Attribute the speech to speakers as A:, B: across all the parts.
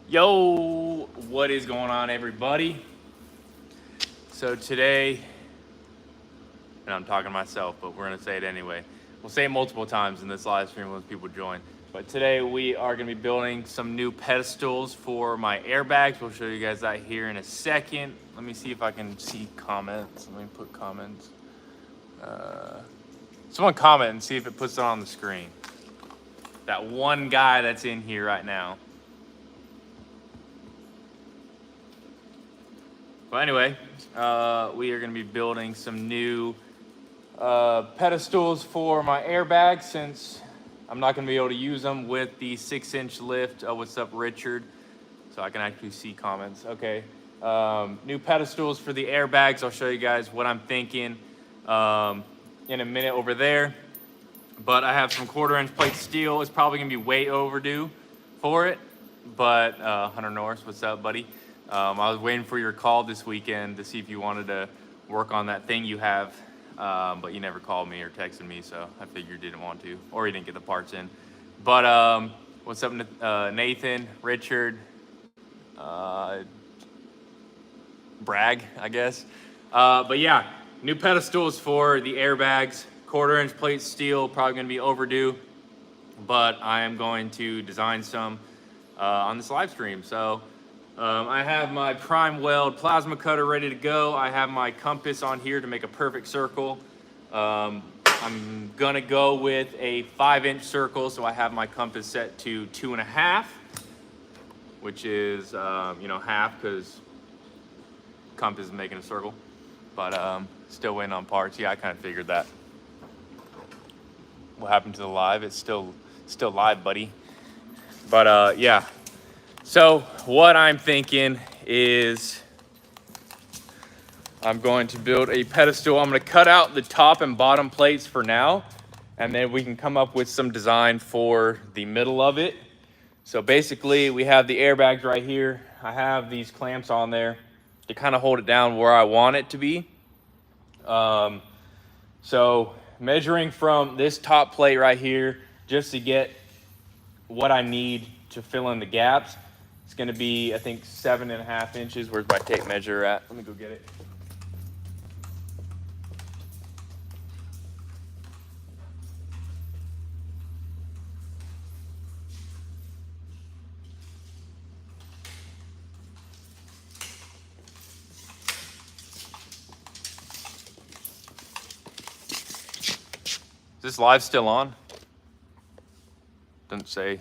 A: Yo, what is going on, everybody? So today, and I'm talking to myself, but we're gonna say it anyway. We'll say it multiple times in this live stream once people join. But today we are gonna be building some new pedestals for my airbags. We'll show you guys that here in a second. Let me see if I can see comments. Let me put comments. Someone comment and see if it puts it on the screen. That one guy that's in here right now. Well, anyway, we are going to be building some new pedestals for my airbags since I'm not going to be able to use them with the 6-inch lift. What's up, Richard? So I can actually see comments. Okay. New pedestals for the airbags. I'll show you guys what I'm thinking in a minute over there. But I have some 1/4-inch plate steel. It's probably going to be way overdue for it. But Hunter Norris, what's up, buddy? I was waiting for your call this weekend to see if you wanted to work on that thing you have, but you never called me or texted me, so I figured you didn't want to, or you didn't get the parts in. But what's up, Nathan, Richard, Bragg, I guess. But yeah, new pedestals for the airbags, 1/4-inch plate steel, probably gonna be overdue, but I am going to design some on this live stream. So I have my prime weld plasma cutter ready to go. I have my compass on here to make a perfect circle. I'm gonna go with a 5-inch circle, so I have my compass set to 2.5, which is half because compass is making a circle. But still waiting on parts. Yeah, I kind of figured that. What happened to the live? It's still live, buddy. But yeah. So what I'm thinking is I'm going to build a pedestal. I'm going to cut out the top and bottom plates for now, and then we can come up with some design for the middle of it. So basically we have the airbags right here. I have these clamps on there to kind of hold it down where I want it to be. So measuring from this top plate right here, just to get what I need to fill in the gaps, it's going to be, I think, 7.5 inches. Where's my tape measure at? Let me go get it. Is this live still on? Doesn't say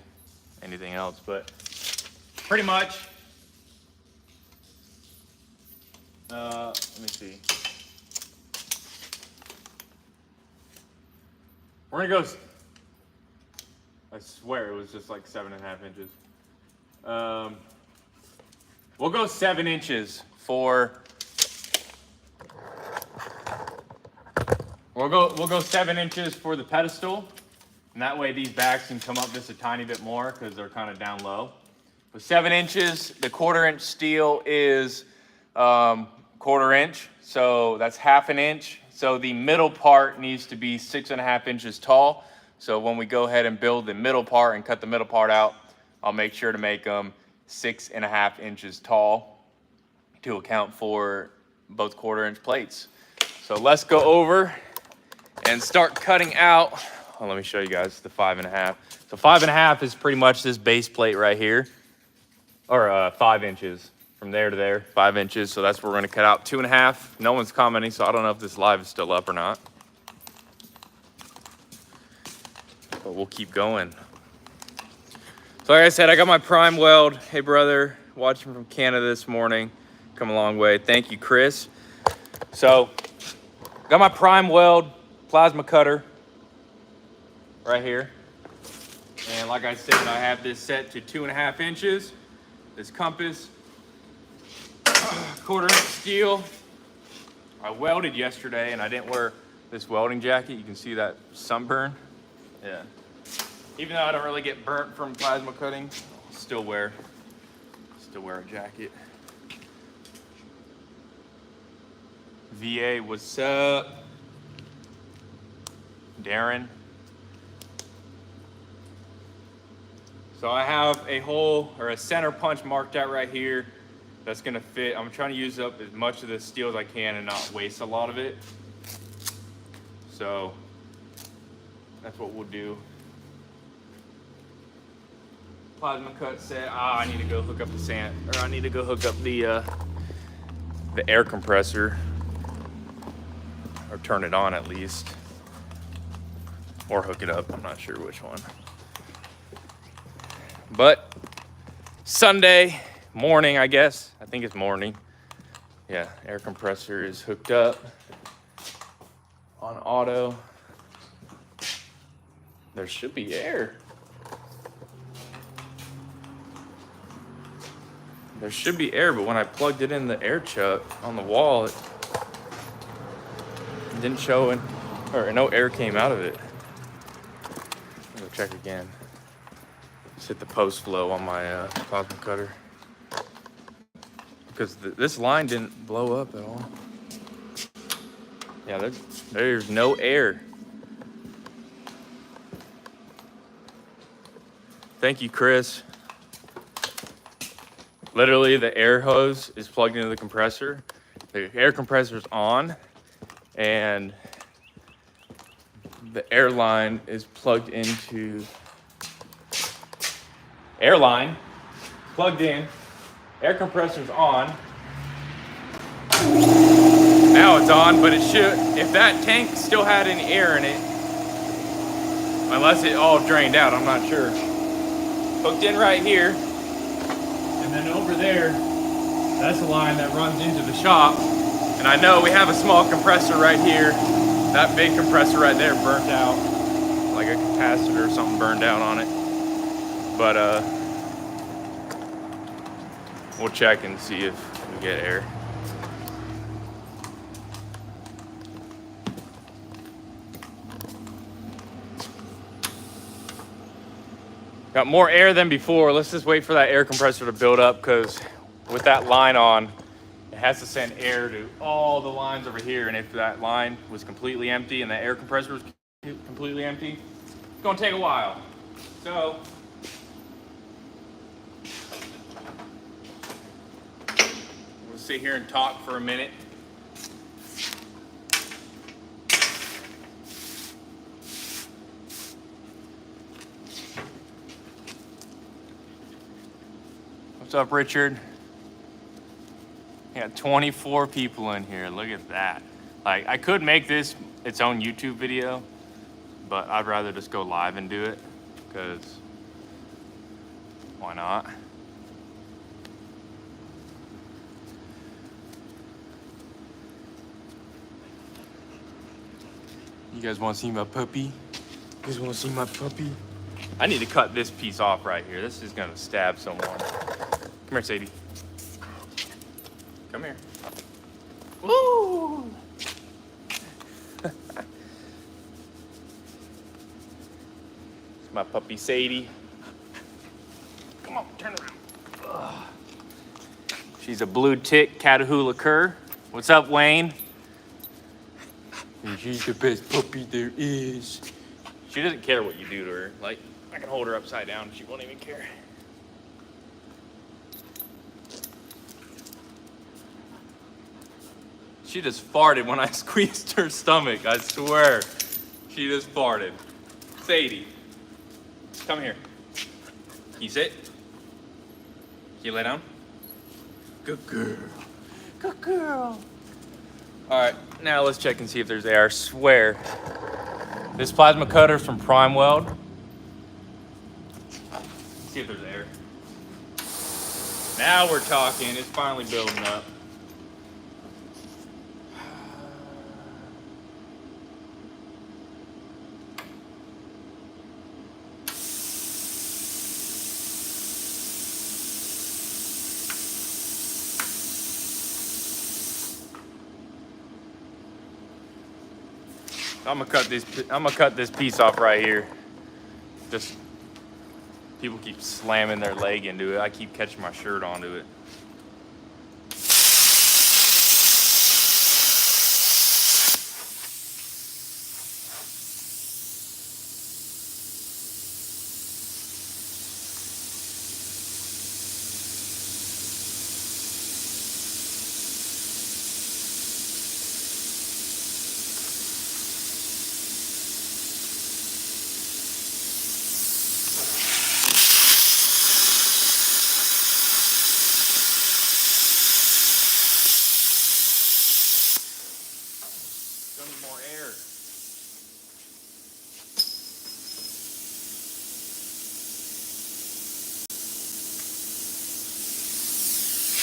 A: anything else, but pretty much. Let me see. We're gonna go. I swear it was just like 7.5 inches. We'll go 7 inches for. We'll go 7 inches for the pedestal, and that way these backs can come up just a tiny bit more because they're kind of down low. But 7 inches, the 1/4-inch steel is 1/4 inch, so that's 1/2 inch. So the middle part needs to be 6.5 inches tall. So when we go ahead and build the middle part and cut the middle part out, I'll make sure to make them 6.5 inches tall to account for both 1/4-inch plates. So let's go over and start cutting out. Oh, let me show you guys the 5.5. So 5.5 is pretty much this base plate right here, or 5 inches from there to there, 5 inches. So that's where we're gonna cut out 2.5. No one's commenting, so I don't know if this live is still up or not. But we'll keep going. So like I said, I got my prime weld. Hey brother, watching from Canada this morning. Come a long way. Thank you, Chris. So got my prime weld plasma cutter right here. And like I said, I have this set to 2.5 inches. This compass, 1/4-inch steel. I welded yesterday and I didn't wear this welding jacket. You can see that sunburn. Yeah. Even though I don't really get burnt from plasma cutting, still wear a jacket. VA, what's up? Darren. So I have a hole or a center punch marked out right here that's gonna fit. I'm trying to use up as much of the steel as I can and not waste a lot of it. So that's what we'll do. Plasma cut set. I need to go hook up the sand, or I need to go hook up the air compressor, or turn it on at least, or hook it up. I'm not sure which one. But Sunday morning, I guess. I think it's morning. Yeah, air compressor is hooked up on auto. There should be air. There should be air, but when I plugged it in the air chuck on the wall, it didn't show it, or no air came out of it. I'll go check again. Just hit the post flow on my plasma cutter. Because this line didn't blow up at all. Yeah, there's no air. Thank you, Chris. Literally, the air hose is plugged into the compressor. The air compressor's on, and the air line is plugged into air line, plugged in, air compressor's on. Now it's on, but it should, if that tank still had any air in it, unless it all drained out, I'm not sure. Hooked in right here, and then over there, that's the line that runs into the shop. And I know we have a small compressor right here. That big compressor right there burnt out, like a capacitor or something burned out on it. But we'll check and see if we get air. Got more air than before. Let's just wait for that air compressor to build up, because with that line on, it has to send air to all the lines over here. And if that line was completely empty and the air compressor was completely empty, it's gonna take a while. So, we'll sit here and talk for a minute. What's up, Richard? Yeah, 24 people in here. Look at that. Like, I could make this its own YouTube video, but I'd rather just go live and do it, because why not? You guys want to see my puppy? You guys want to see my puppy? I need to cut this piece off right here. This is gonna stab someone. Come here, Sadie. Come here. Woo! It's my puppy Sadie. Come on, turn around. Ugh. She's a blue tick Catahoula cur. What's up, Wayne? And she's the best puppy there is. She doesn't care what you do to her. Like, I can hold her upside down and she won't even care. She just farted when I squeezed her stomach, I swear. She just farted. Sadie, come here. Can you sit? Can you lay down? Good girl. Good girl. All right, now let's check and see if there's air. I swear. This plasma cutter from Prime Weld. Let's see if there's air. Now we're talking. It's finally building up. I'm gonna cut this piece off right here. Just people keep slamming their leg into it. I keep catching my shirt onto it.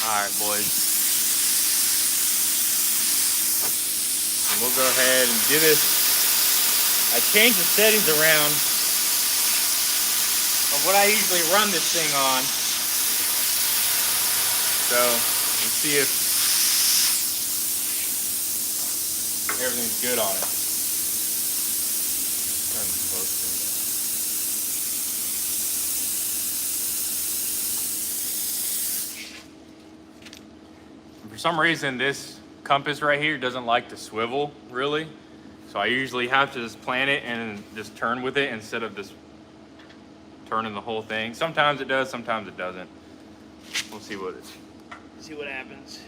A: All right, boys. And we'll go ahead and do this. I changed the settings around of what I usually run this thing on. So let's see if everything's good on it. Turn this closer. For some reason, this compass right here doesn't like to swivel, really. So I usually have to just plant it and just turn with it instead of just turning the whole thing. Sometimes it does, sometimes it doesn't. We'll see what happens.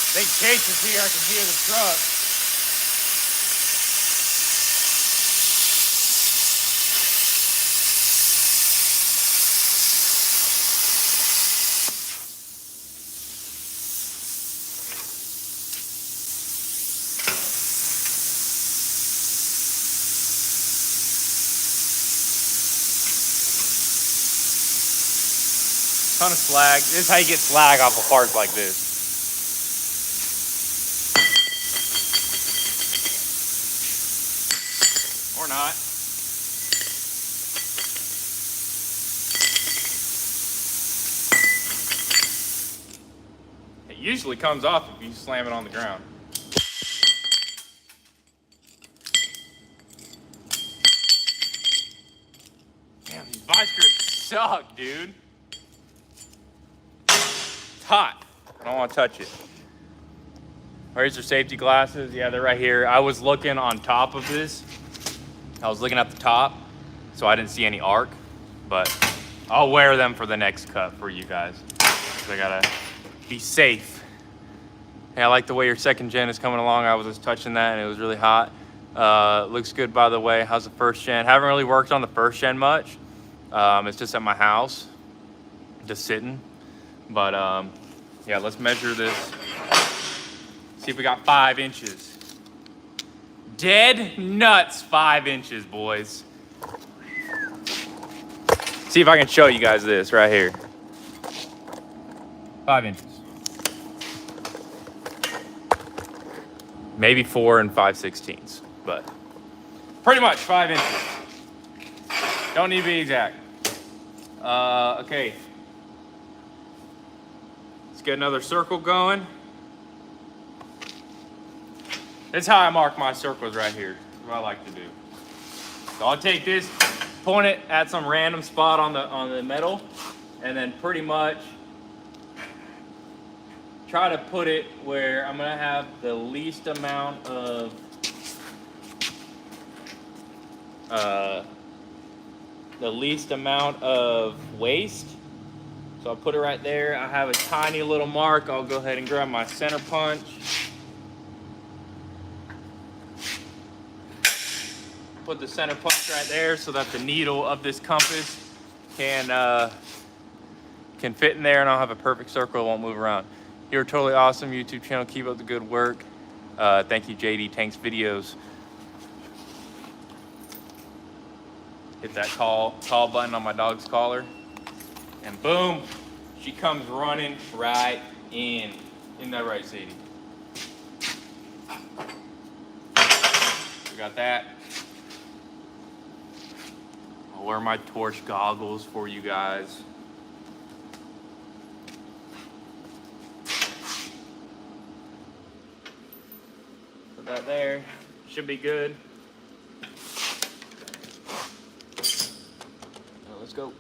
A: I think Chase is here. I can hear the truck. Ton of slag. This is how you get slag off of parts like this. Or not. It usually comes off if you slam it on the ground. Damn, these vice grips suck, dude. It's hot. I don't want to touch it. Where's your safety glasses? Yeah, they're right here. I was looking on top of this. I was looking at the top, so I didn't see any arc, but I'll wear them for the next cut for you guys. I gotta be safe. Hey, I like the way your second gen is coming along. I was just touching that and it was really hot. Looks good, by the way. How's the first gen? Haven't really worked on the first gen much. It's just at my house, just sitting. But yeah, let's measure this. See if we got 5 inches. Dead nuts 5 inches, boys. See if I can show you guys this right here. 5 inches. Maybe 4 5/16, but pretty much 5 inches. Don't need to be exact. Okay. Let's get another circle going. That's how I mark my circles right here. That's what I like to do. So I'll take this, point it at some random spot on the metal, and then pretty much try to put it where I'm gonna have the least amount of waste. So I'll put it right there. I have a tiny little mark. I'll go ahead and grab my center punch. Put the center punch right there so that the needle of this compass can fit in there and I'll have a perfect circle. It won't move around. You're totally awesome YouTube channel. Keep up the good work. Thank you, JD Tanks Videos. Hit that call button on my dog's collar. And boom, she comes running right in. Isn't that right, Sadie? We got that. I'll wear my torch goggles for you guys. Put that there. Should be good. Now let's go.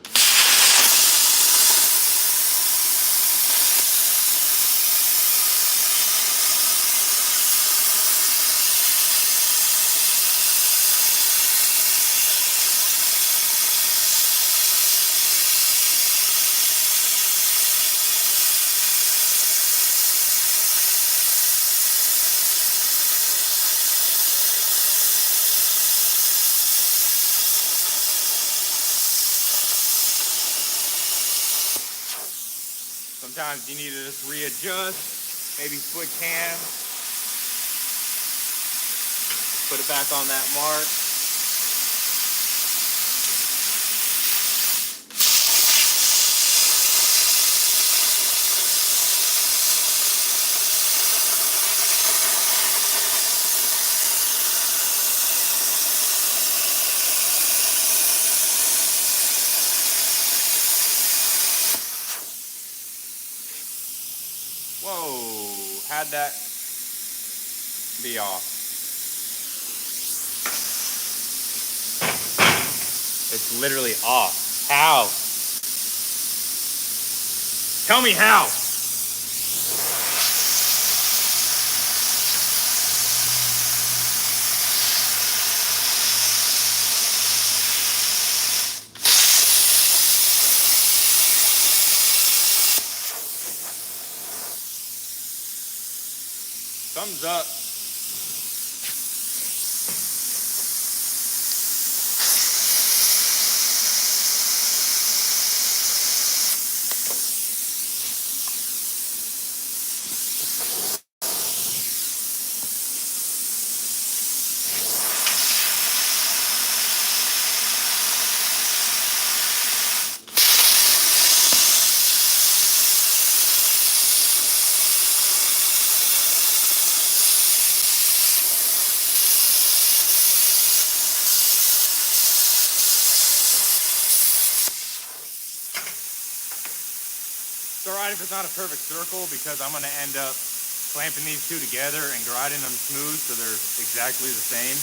A: Sometimes you need to just readjust, maybe switch hands. Put it back on that mark. Whoa, had that be off. It's literally off. How? Tell me how. Thumbs up. It's alright if it's not a perfect circle because I'm going to end up clamping these two together and grinding them smooth so they're exactly the same.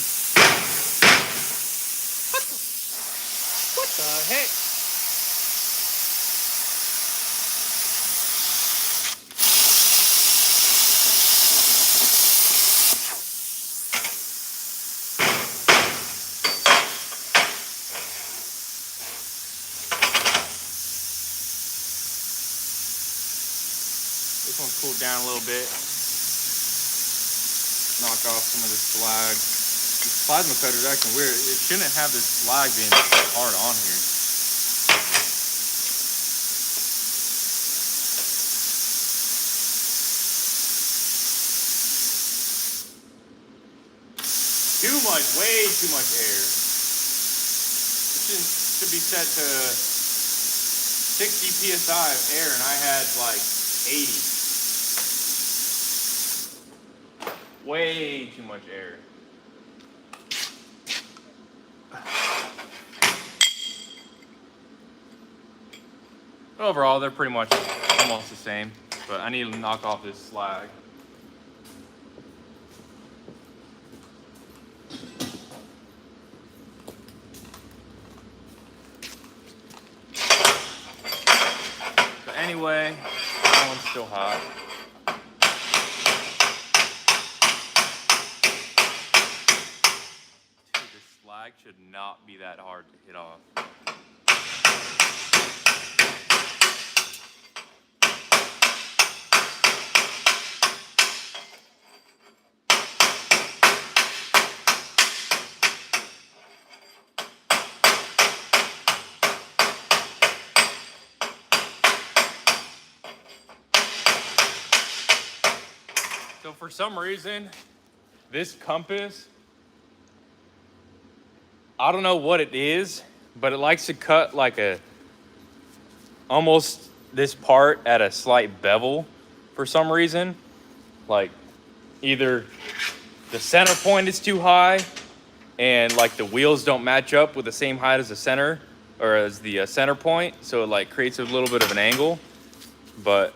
A: What the heck? This one's cooled down a little bit. Knock off some of this slag. This plasma cutter is acting weird. It shouldn't have this slag being hard on here. Too much, way too much air. This should be set to 60 psi of air, and I had like 80. Way too much air. Overall, they're pretty much almost the same, but I need to knock off this slag. But anyway, that one's still hot. Slag should not be that hard to hit off. So for some reason, this compass, I don't know what it is, but it likes to cut like almost this part at a slight bevel for some reason. Like either the center point is too high and like the wheels don't match up with the same height as the center or as the center point. So it like creates a little bit of an angle, but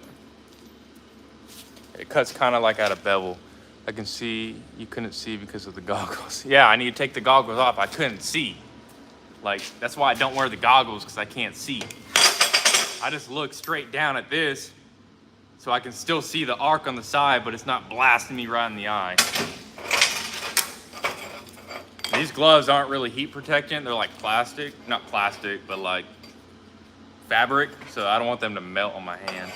A: it cuts kind of like at a bevel. I can see, you couldn't see because of the goggles. Yeah, I need to take the goggles off. I couldn't see. Like, that's why I don't wear the goggles, because I can't see. I just look straight down at this so I can still see the arc on the side, but it's not blasting me right in the eye. These gloves aren't really heat protectant. They're like plastic, not plastic, but like fabric. So I don't want them to melt on my hand.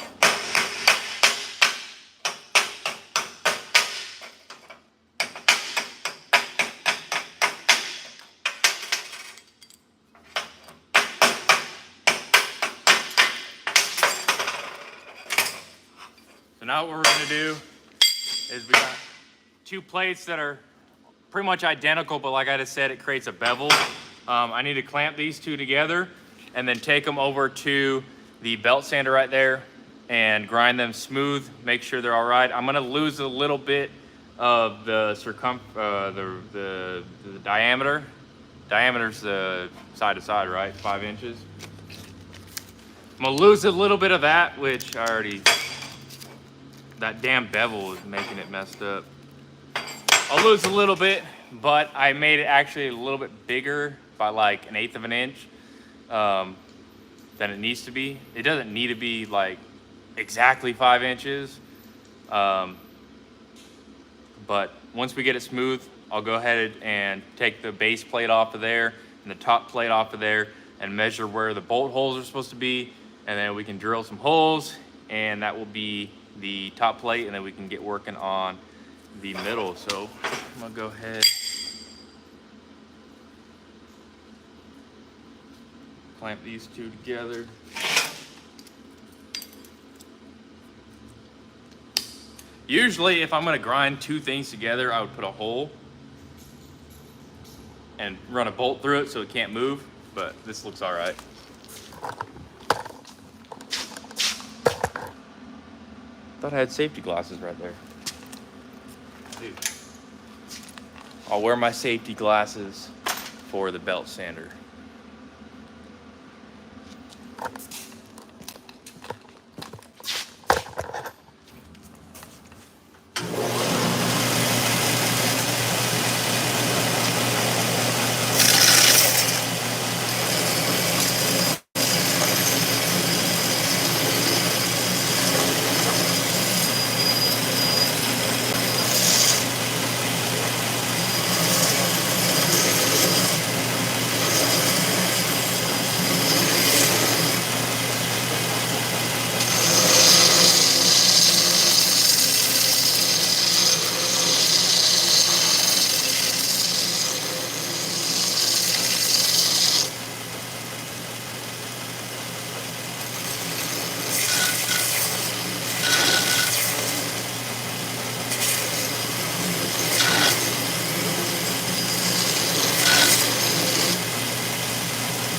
A: now what we're gonna do is we got two plates that are pretty much identical, but like I just said, it creates a bevel. I need to clamp these two together and then take them over to the belt sander right there and grind them smooth, make sure they're all right. I'm gonna lose a little bit of the the diameter. Diameter's side to side, right? 5 inches. I'm gonna lose a little bit of that, which I already, that damn bevel is making it messed up. I'll lose a little bit, but I made it actually a little bit bigger by like 1/8 of an inch than it needs to be. It doesn't need to be like exactly 5 inches. But once we get it smooth, I'll go ahead and take the base plate off of there and the top plate off of there and measure where the bolt holes are supposed to be. And then we can drill some holes and that will be the top plate, and then we can get working on the middle. So I'm gonna go ahead. Clamp these two together. Usually if I'm gonna grind two things together, I would put a hole and run a bolt through it so it can't move, but this looks all right. Thought I had safety glasses right there. Dude. I'll wear my safety glasses for the belt sander.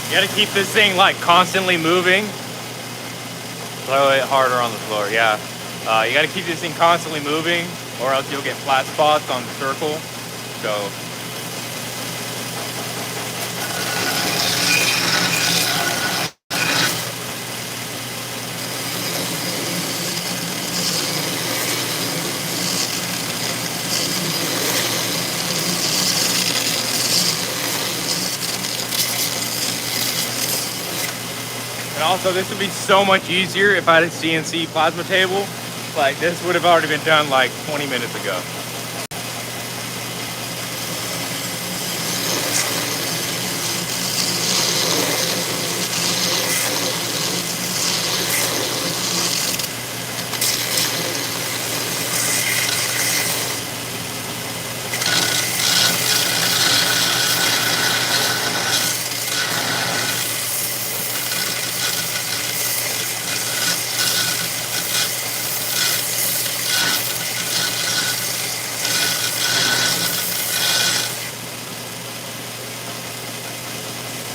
A: You gotta keep this thing like constantly moving. Throw it harder on the floor, yeah. You gotta keep this thing constantly moving or else you'll get flat spots on the circle. So. And also, this would be so much easier if I had a CNC plasma table. Like, this would have already been done like 20 minutes ago.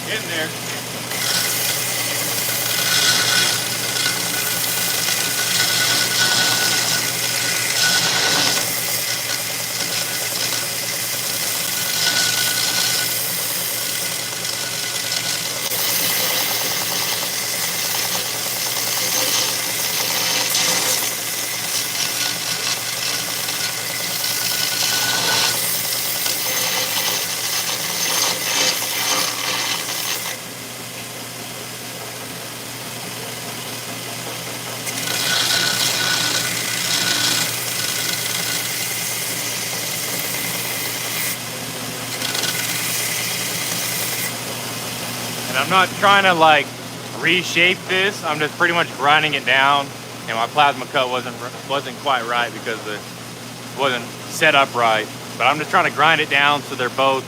A: Getting there. And I'm not trying to like reshape this. I'm just pretty much grinding it down. And my plasma cut wasn't quite right because it wasn't set up right. But I'm just trying to grind it down so they're both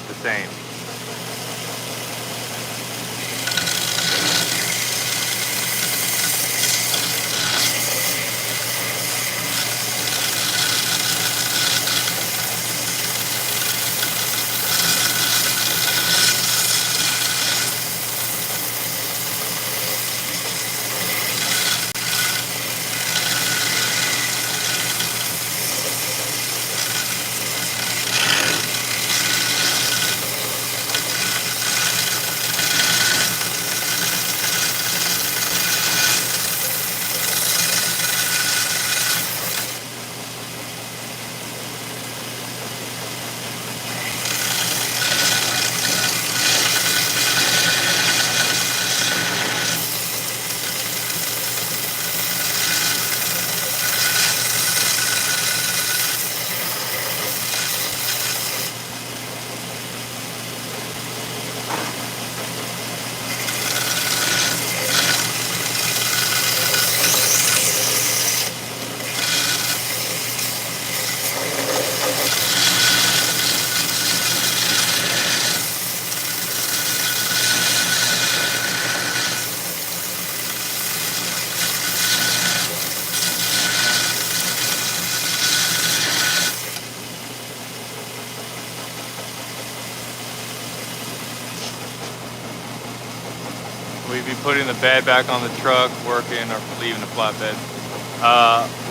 A: the same. putting the bed back on the truck, working or leaving the flatbed.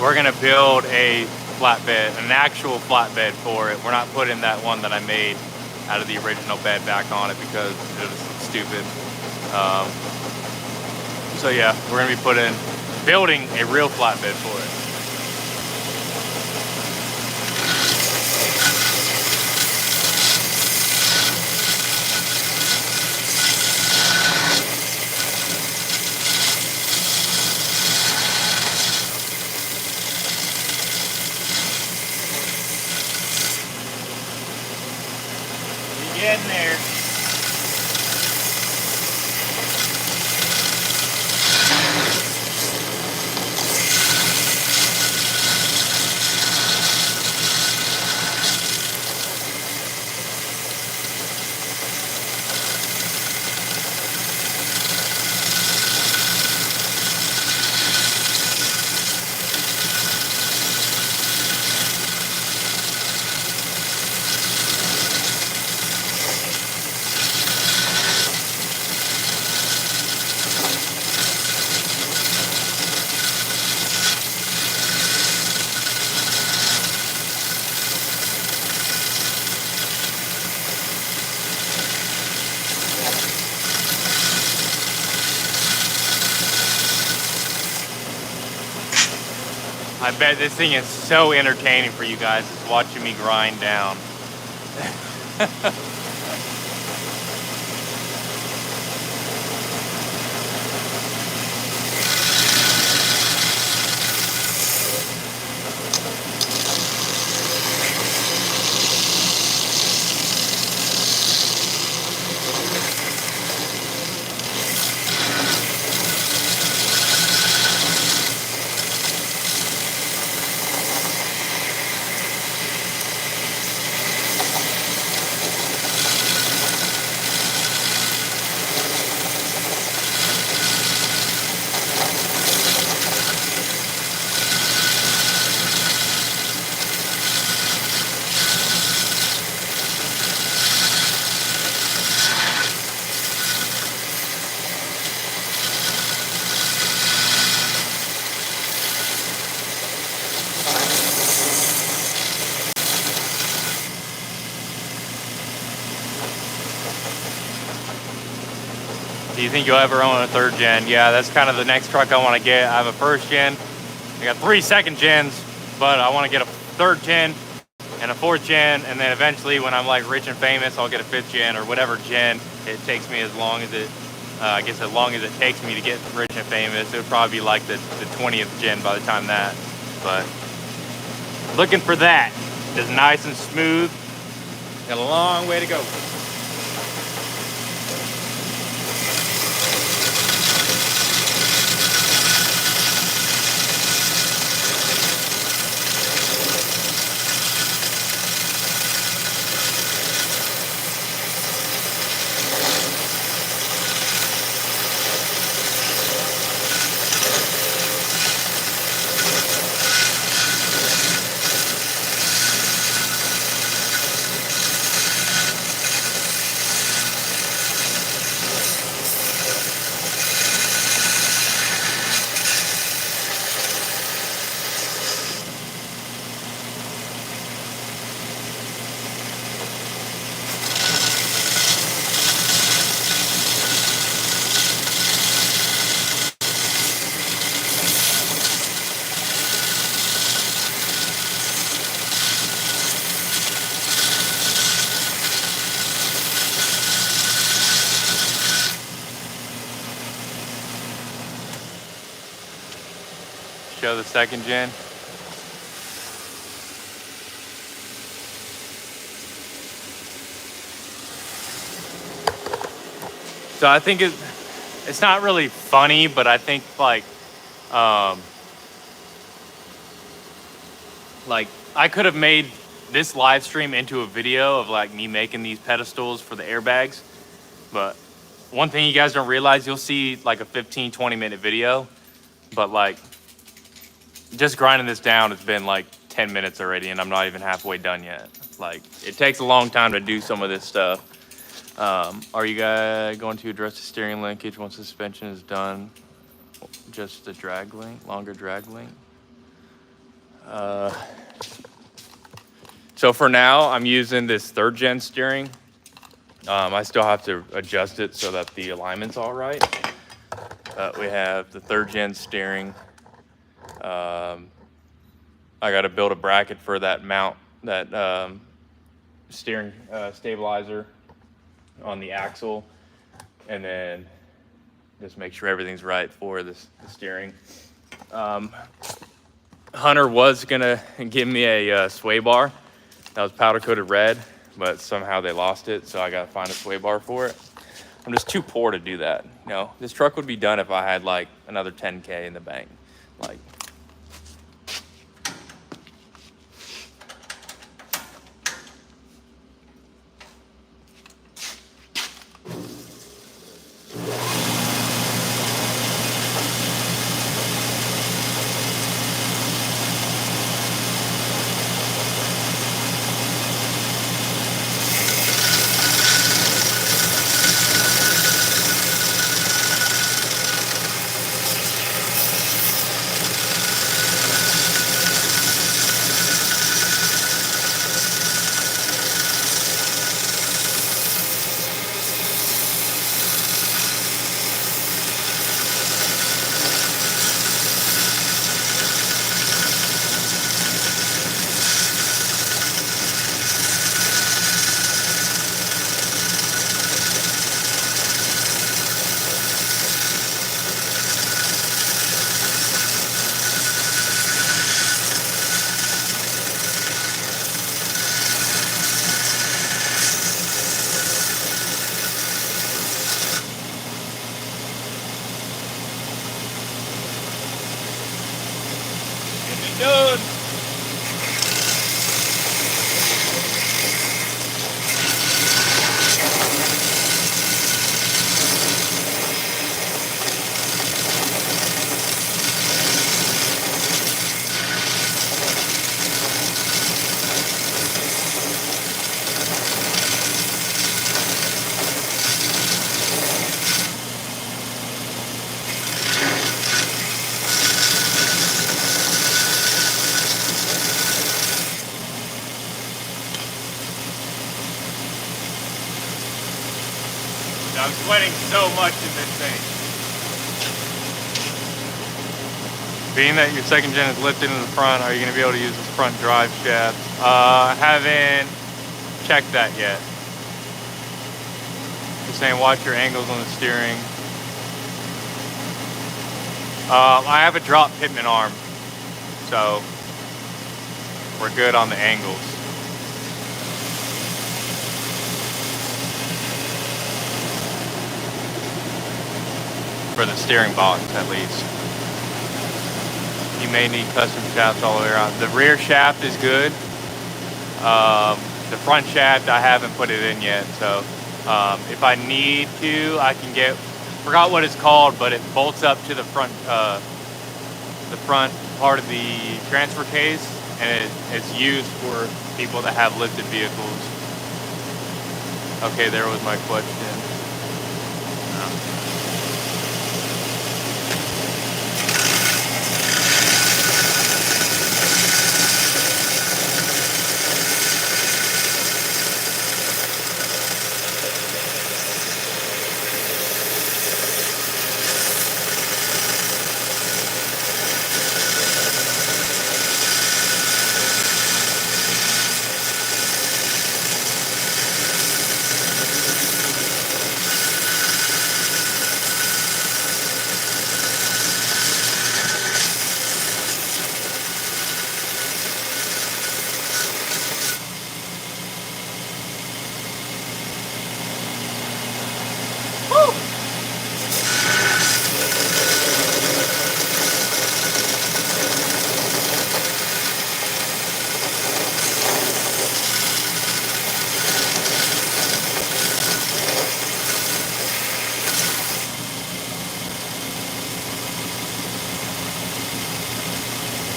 A: We're gonna build a flatbed, an actual flatbed for it. We're not putting that one that I made out of the original bed back on it because it was stupid. So yeah, we're gonna be building a real flatbed for it. Getting there. I bet this thing is so entertaining for you guys, just watching me grind down. Do you think you'll ever own a 3rd gen? Yeah, that's kind of the next truck I want to get. I have a 1st gen. I got 3 2nd gens, but I want to get a 3rd gen and a 4th gen, and then eventually when I'm like rich and famous, I'll get a 5th gen or whatever gen it takes me, as long as it, I guess as long as it takes me to get rich and famous. It would probably be like the 20th gen by the time that, but looking for that. Just nice and smooth. Got a long way to go. Show the 2nd gen. So I think it's not really funny, but I think like I could have made this live stream into a video of like me making these pedestals for the airbags. But one thing you guys don't realize, you'll see like a 15-20 minute video, but like just grinding this down has been like 10 minutes already, and I'm not even halfway done yet. Like, it takes a long time to do some of this stuff. Are you guys going to address the steering linkage once the suspension is done? Just the drag link, longer drag link? So for now, I'm using this 3rd gen steering. I still have to adjust it so that the alignment's all right. We have the 3rd gen steering. I got to build a bracket for that mount, that steering stabilizer on the axle, and then just make sure everything's right for the steering. Hunter was gonna give me a sway bar that was powder coated red, but somehow they lost it, so I gotta find a sway bar for it. I'm just too poor to do that. You know, this truck would be done if I had like another 10K in the bank. Like, done. I'm sweating so much in this thing. Being that your 2nd gen is lifted in the front, are you going to be able to use this front drive shaft? I haven't checked that yet. Just saying, watch your angles on the steering. I have a drop pitman arm, so we're good on the angles. For the steering box, at least. You may need custom shafts all the way around. The rear shaft is good. The front shaft, I haven't put it in yet, so if I need to, I can get, forgot what it's called, but it bolts up to the front part of the transfer case, and it's used for people that have lifted vehicles. Okay, there was my question.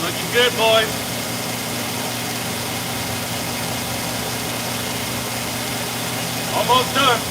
A: Looking good, boys. Almost done.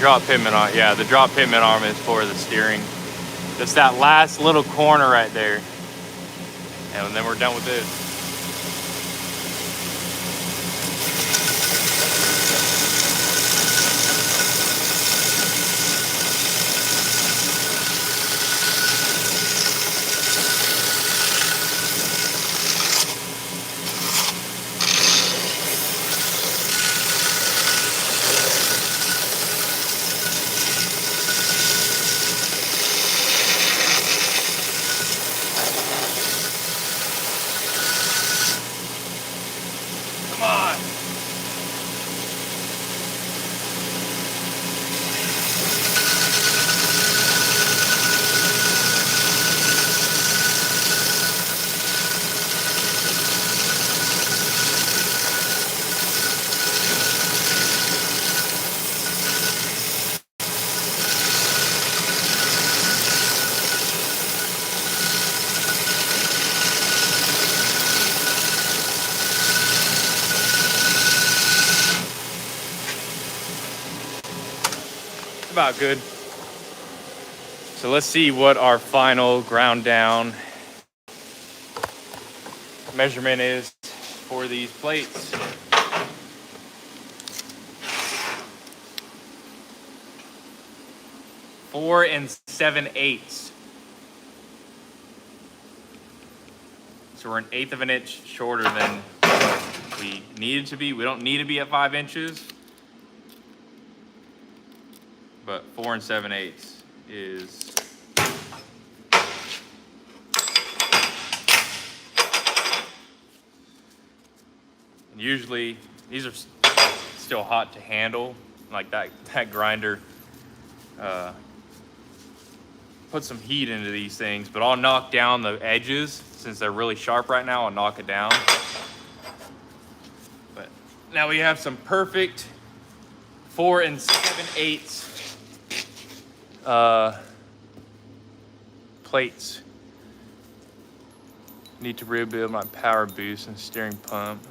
A: drop pitman arm. Yeah, the drop pitman arm is for the steering. Just that last little corner right there. And then we're done with this. About good. So let's see what our final ground down measurement is for these plates. Four and 7/8. So we're 1/8 of an inch shorter than what we needed to be. We don't need to be at 5 inches. But 4 and 7/8 is and usually these are still hot to handle. Like that grinder puts some heat into these things, but I'll knock down the edges since they're really sharp right now. I'll knock it down. But now we have some perfect 4 and 7/8 plates. Need to rebuild my power boost and steering pump.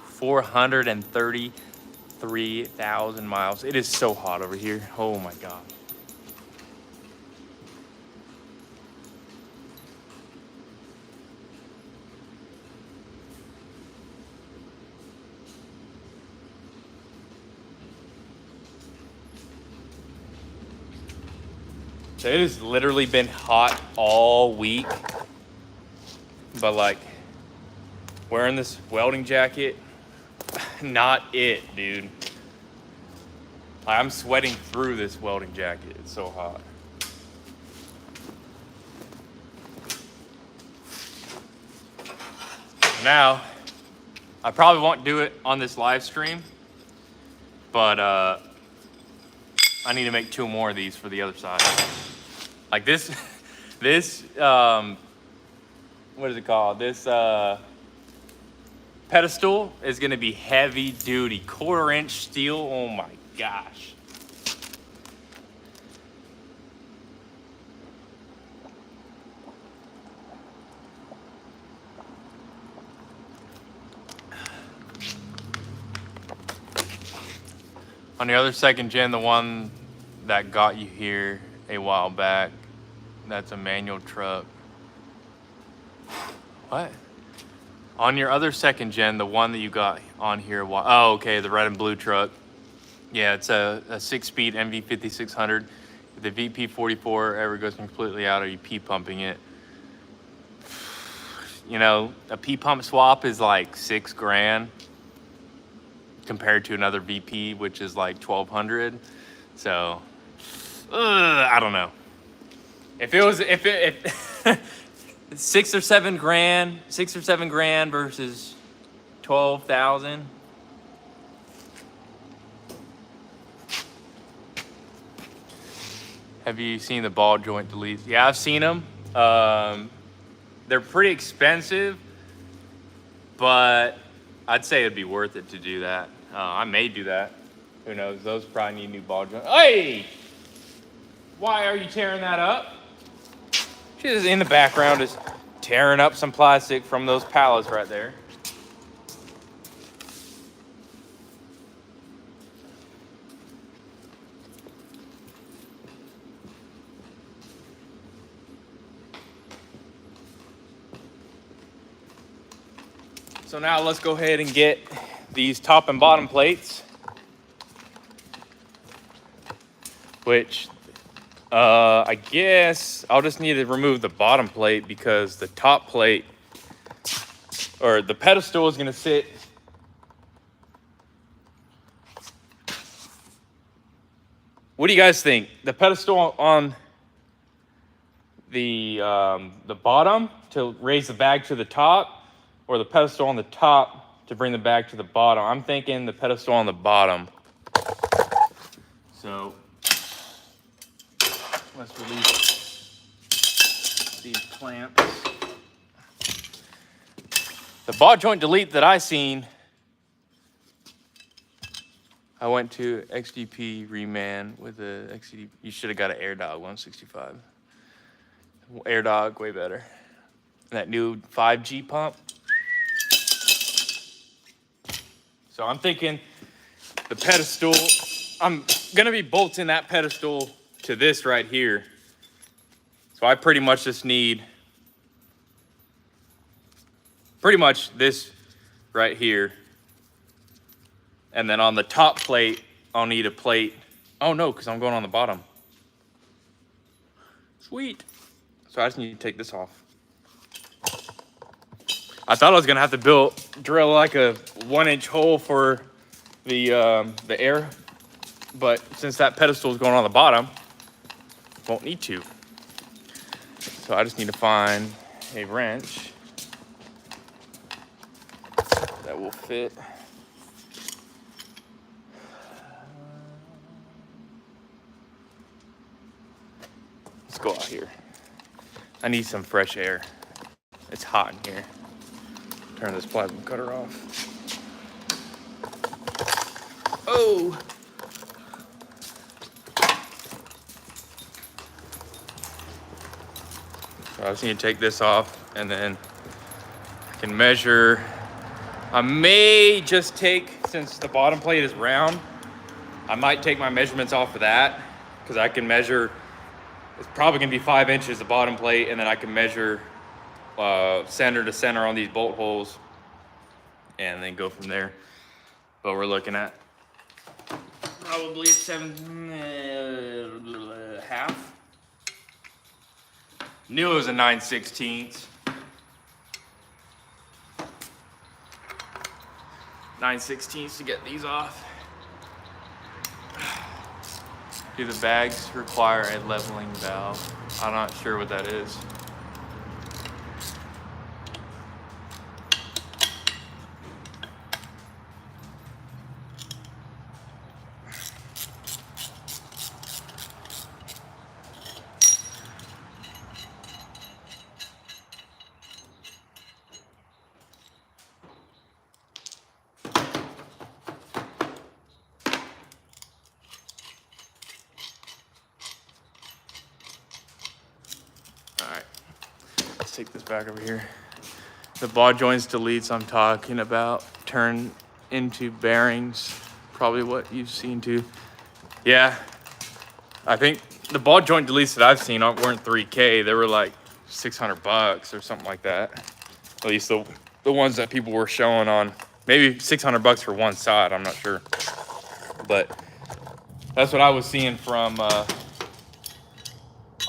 A: 433,000 miles. It is so hot over here. Oh my God. So it has literally been hot all week, but like wearing this welding jacket, not it, dude. I'm sweating through this welding jacket. It's so hot. Now, I probably won't do it on this live stream, but I need to make 2 more of these for the other side. Like this, what is it called? This pedestal is gonna be heavy duty, 1/4 inch steel. Oh my gosh. On the other 2nd gen, the one that got you here a while back, that's a manual truck. What? On your other 2nd gen, the one that you got on here, oh, okay, the red and blue truck. Yeah, it's a 6-speed MV5600. If the VP44 ever goes completely out, are you P-pumping it? You know, a P-pump swap is like $6 grand compared to another VP, which is like 1,200. So, I don't know. If it 6 or 7 grand versus 12,000. Have you seen the ball joint deletes? Yeah, I've seen them. They're pretty expensive, but I'd say it'd be worth it to do that. I may do that. Who knows? Those probably need new ball joints. Hey! Why are you tearing that up? She's in the background is tearing up some plastic from those pallets right there. So now let's go ahead and get these top and bottom plates, which I guess I'll just need to remove the bottom plate because the top plate or the pedestal is going to sit What do you guys think? The pedestal on the bottom to raise the bag to the top, or the pedestal on the top to bring the bag to the bottom? I'm thinking the pedestal on the bottom. So let's release these clamps. The ball joint delete that I seen, I went to XDP reman with a XDP. You should have got an AirDog 165. AirDog, way better. And that new 5G pump. So I'm thinking the pedestal, I'm gonna be bolting that pedestal to this right here. So I pretty much just need pretty much this right here. And then on the top plate, I'll need a plate. Oh no, because I'm going on the bottom. Sweet. So I just need to take this off. I thought I was gonna have to drill like a 1-inch hole for the air, but since that pedestal is going on the bottom, won't need to. So I just need to find a wrench that will fit. Let's go out here. I need some fresh air. It's hot in here. Turn this plasma cutter off. Oh! So I just need to take this off, and then I can measure. I may just take, since the bottom plate is round, I might take my measurements off of that, because I can measure. It's probably gonna be 5 inches, the bottom plate, and then I can measure center to center on these bolt holes and then go from there. But we're looking at probably 7.5. Knew it was a 9/16. 9/16 to get these off. Do the bags require a leveling valve? I'm not sure what that is. Take this back over here. The ball joints deletes I'm talking about turn into bearings. Probably what you've seen too. Yeah, I think the ball joint deletes that I've seen weren't 3K. They were like $600 or something like that. At least the ones that people were showing on, maybe $600 for one side, I'm not sure. But that's what I was seeing from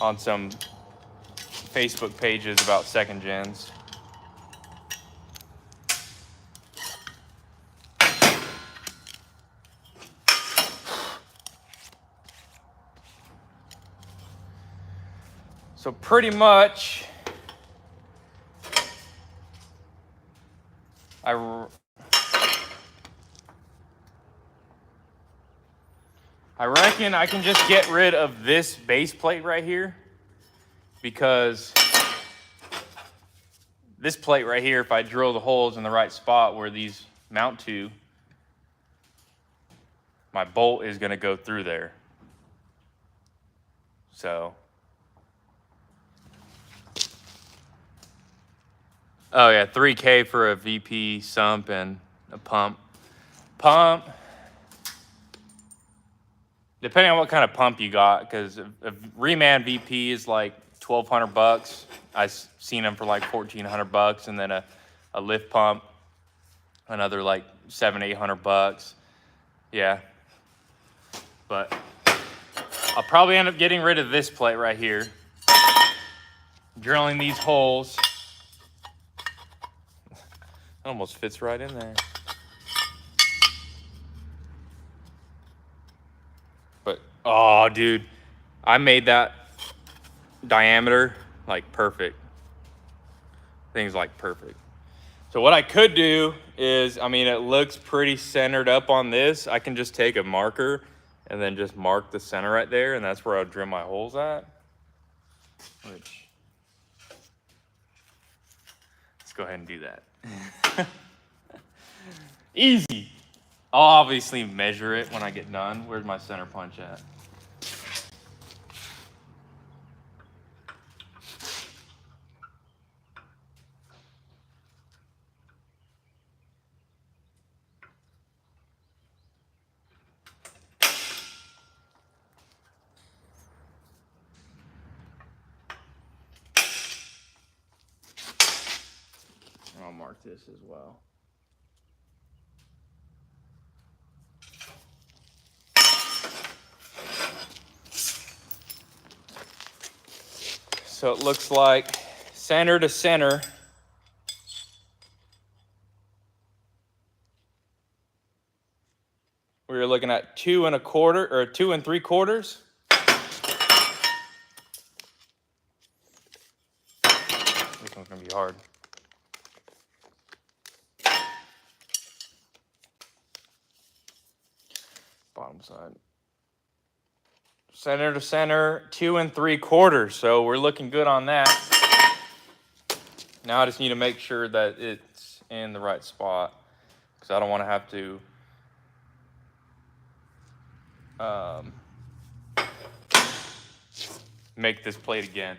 A: on some Facebook pages about second gens. So pretty much, I reckon I can just get rid of this base plate right here, because this plate right here, if I drill the holes in the right spot where these mount to, my bolt is gonna go through there. So, oh yeah, 3K for a VP sump and a pump. Depending on what kind of pump you got, because a reman VP is like $1,200. I've seen them for like $1,400, and then a lift pump another like $700-800. Yeah, but I'll probably end up getting rid of this plate right here, drilling these holes. It almost fits right in there. But, oh, dude, I made that diameter like perfect. Things like perfect. So what I could do is, I mean, it looks pretty centered up on this. I can just take a marker and then just mark the center right there, and that's where I'll drill my holes at. Which, let's go ahead and do that. Easy. I'll obviously measure it when I get done. Where's my center punch at? I'll mark this as well. So it looks like center to center. We're looking at 2 1/4 or 2 3/4. This one's gonna be hard. Bottom side. Center to center, 2 3/4. So we're looking good on that. Now I just need to make sure that it's in the right spot, because I don't want to have to make this plate again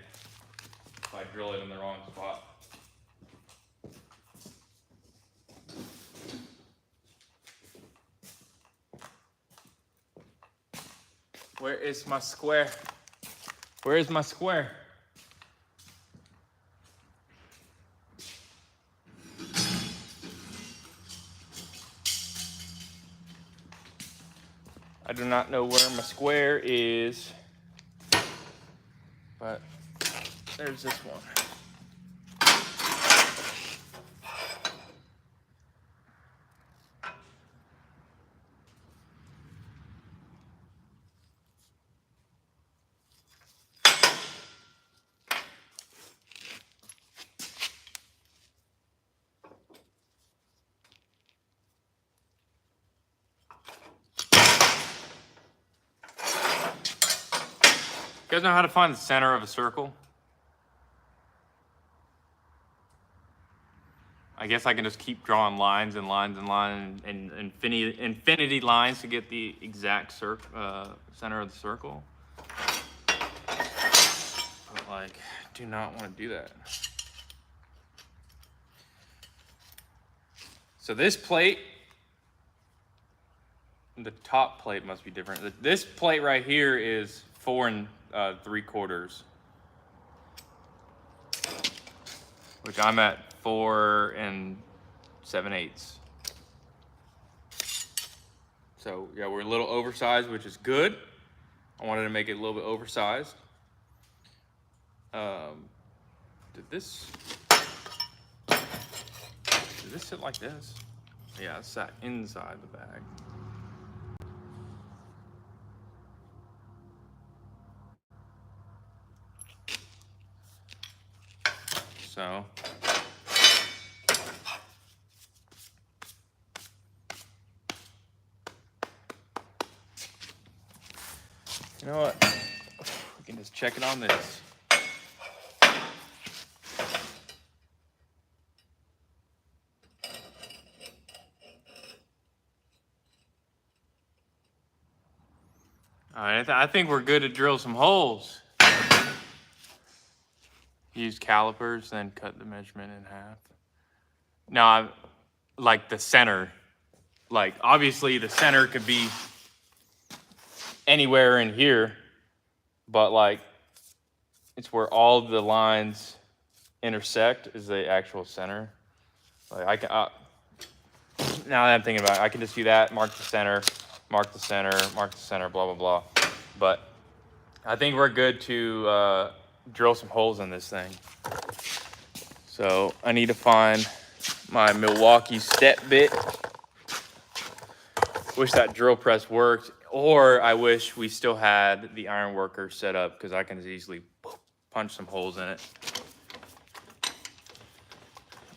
A: if I drill it in the wrong spot. Where is my square? Where is my square? I do not know where my square is, but there's this one. You guys know how to find the center of a circle? I guess I can just keep drawing lines and lines and lines and infinity lines to get the exact center of the circle. But like, do not want to do that. So this plate, the top plate must be different. This plate right here is 4 3/4, which I'm at 4 7/8. So yeah, we're a little oversized, which is good. I wanted to make it a little bit oversized. Did this sit like this? Yeah, it sat inside the bag. So you know what? We can just check it on this. All right, I think we're good to drill some holes. Use calipers, then cut the measurement in half. Now, like the center, like obviously the center could be anywhere in here, but like it's where all the lines intersect is the actual center. Like I can, now that I'm thinking about it, I can just do that, mark the center, mark the center, mark the center, blah, blah, blah. But I think we're good to drill some holes in this thing. So I need to find my Milwaukee step bit. Wish that drill press worked, or I wish we still had the iron worker set up because I can easily punch some holes in it.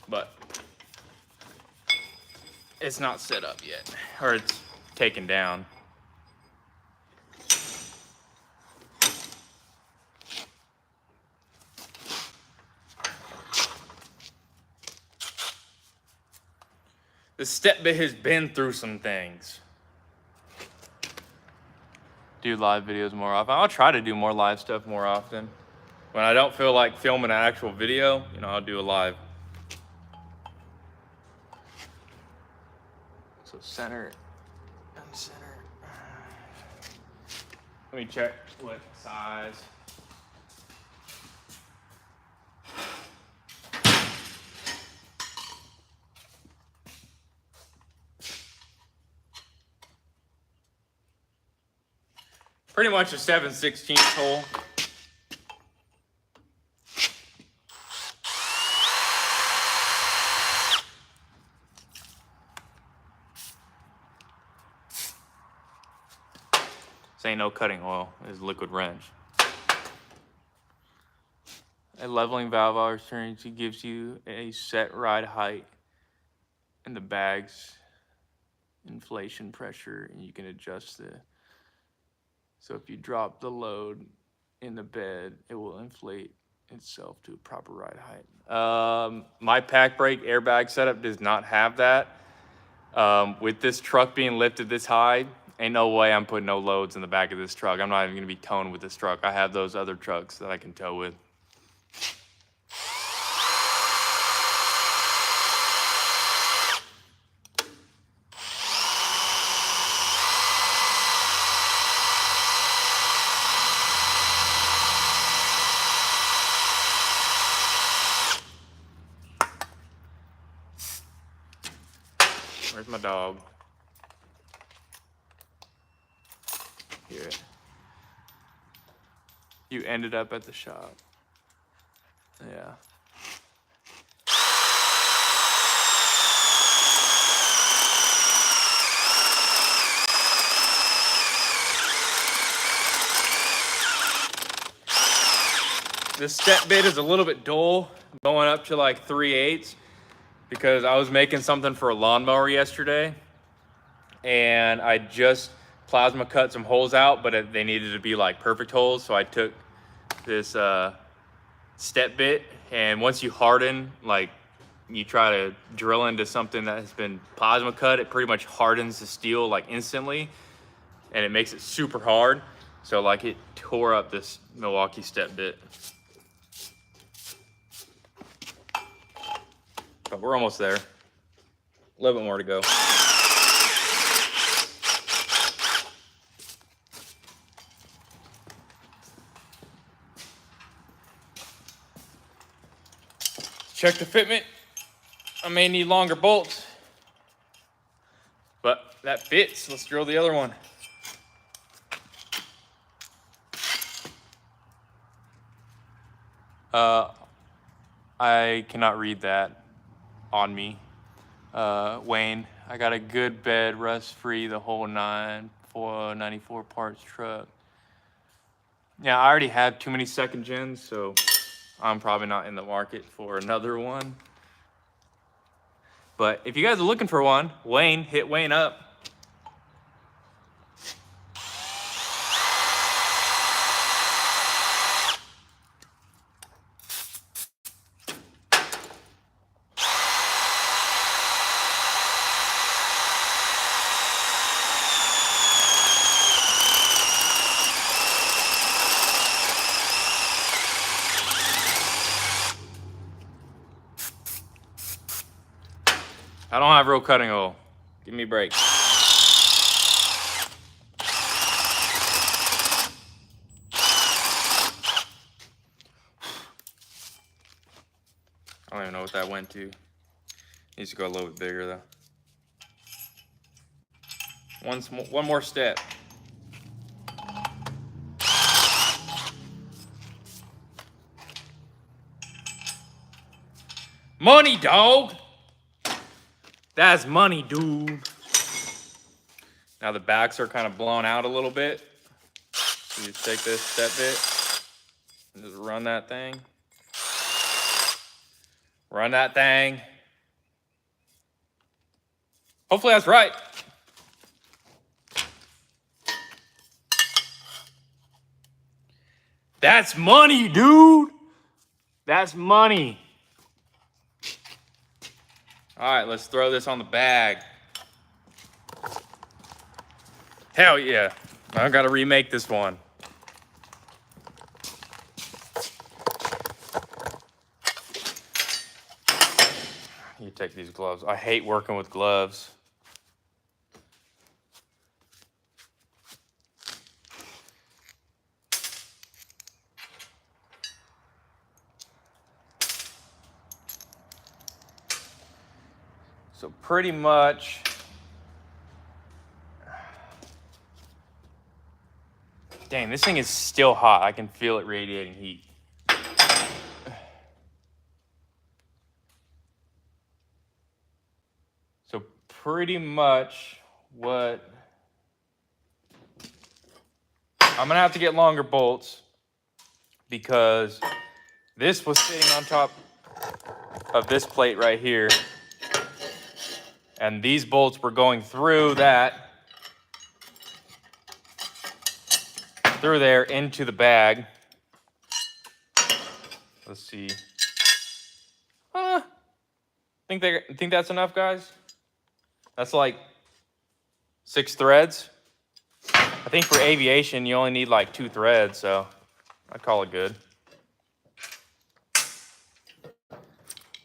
A: But it's not set up yet, or it's taken down. The step bit has been through some things. Do live videos more often. I'll try to do more live stuff more often. When I don't feel like filming an actual video, you know, I'll do a live. So center and center. Let me check what size. Pretty much a 7/16 hole. This ain't no cutting oil, it's liquid wrench. A leveling valve opportunity gives you a set ride height in the bag's inflation pressure, and you can adjust the. So if you drop the load in the bed, it will inflate itself to a proper ride height. My Pac Brake airbag setup does not have that. With this truck being lifted this high, ain't no way I'm putting no loads in the back of this truck. I'm not even gonna be towing with this truck. I have those other trucks that I can tow with. Where's my dog? Here. You ended up at the shop. Yeah. This step bit is a little bit dull, going up to like 3/8, because I was making something for a lawnmower yesterday, and I just plasma cut some holes out, but they needed to be like perfect holes. So I took this step bit, and once you harden, like you try to drill into something that has been plasma cut, it pretty much hardens the steel like instantly, and it makes it super hard. So like it tore up this Milwaukee step bit. But we're almost there. A little bit more to go. Check the fitment. I may need longer bolts, but that fits. Let's drill the other one. I cannot read that on me. Wayne, I got a good bed, rust-free, the whole 94 parts truck. Yeah, I already have too many second gens, so I'm probably not in the market for another one. But if you guys are looking for one, Wayne, hit Wayne up. I don't have real cutting oil. Give me a break. I don't even know what that went to. Needs to go a little bit bigger though. One more step. Money, dog. That's money, dude. Now the backs are kind of blown out a little bit. So you just take this step bit and just run that thing. Run that thing. Hopefully that's right. That's money, dude. That's money. All right, let's throw this on the bag. Hell yeah. I gotta remake this one. You take these gloves. I hate working with gloves. So pretty much, dang, this thing is still hot. I can feel it radiating heat. So pretty much what, I'm gonna have to get longer bolts because this was sitting on top of this plate right here. And these bolts were going through that, through there into the bag. Let's see. Think that's enough, guys? That's like 6 threads. I think for aviation, you only need like 2 threads, so I'd call it good.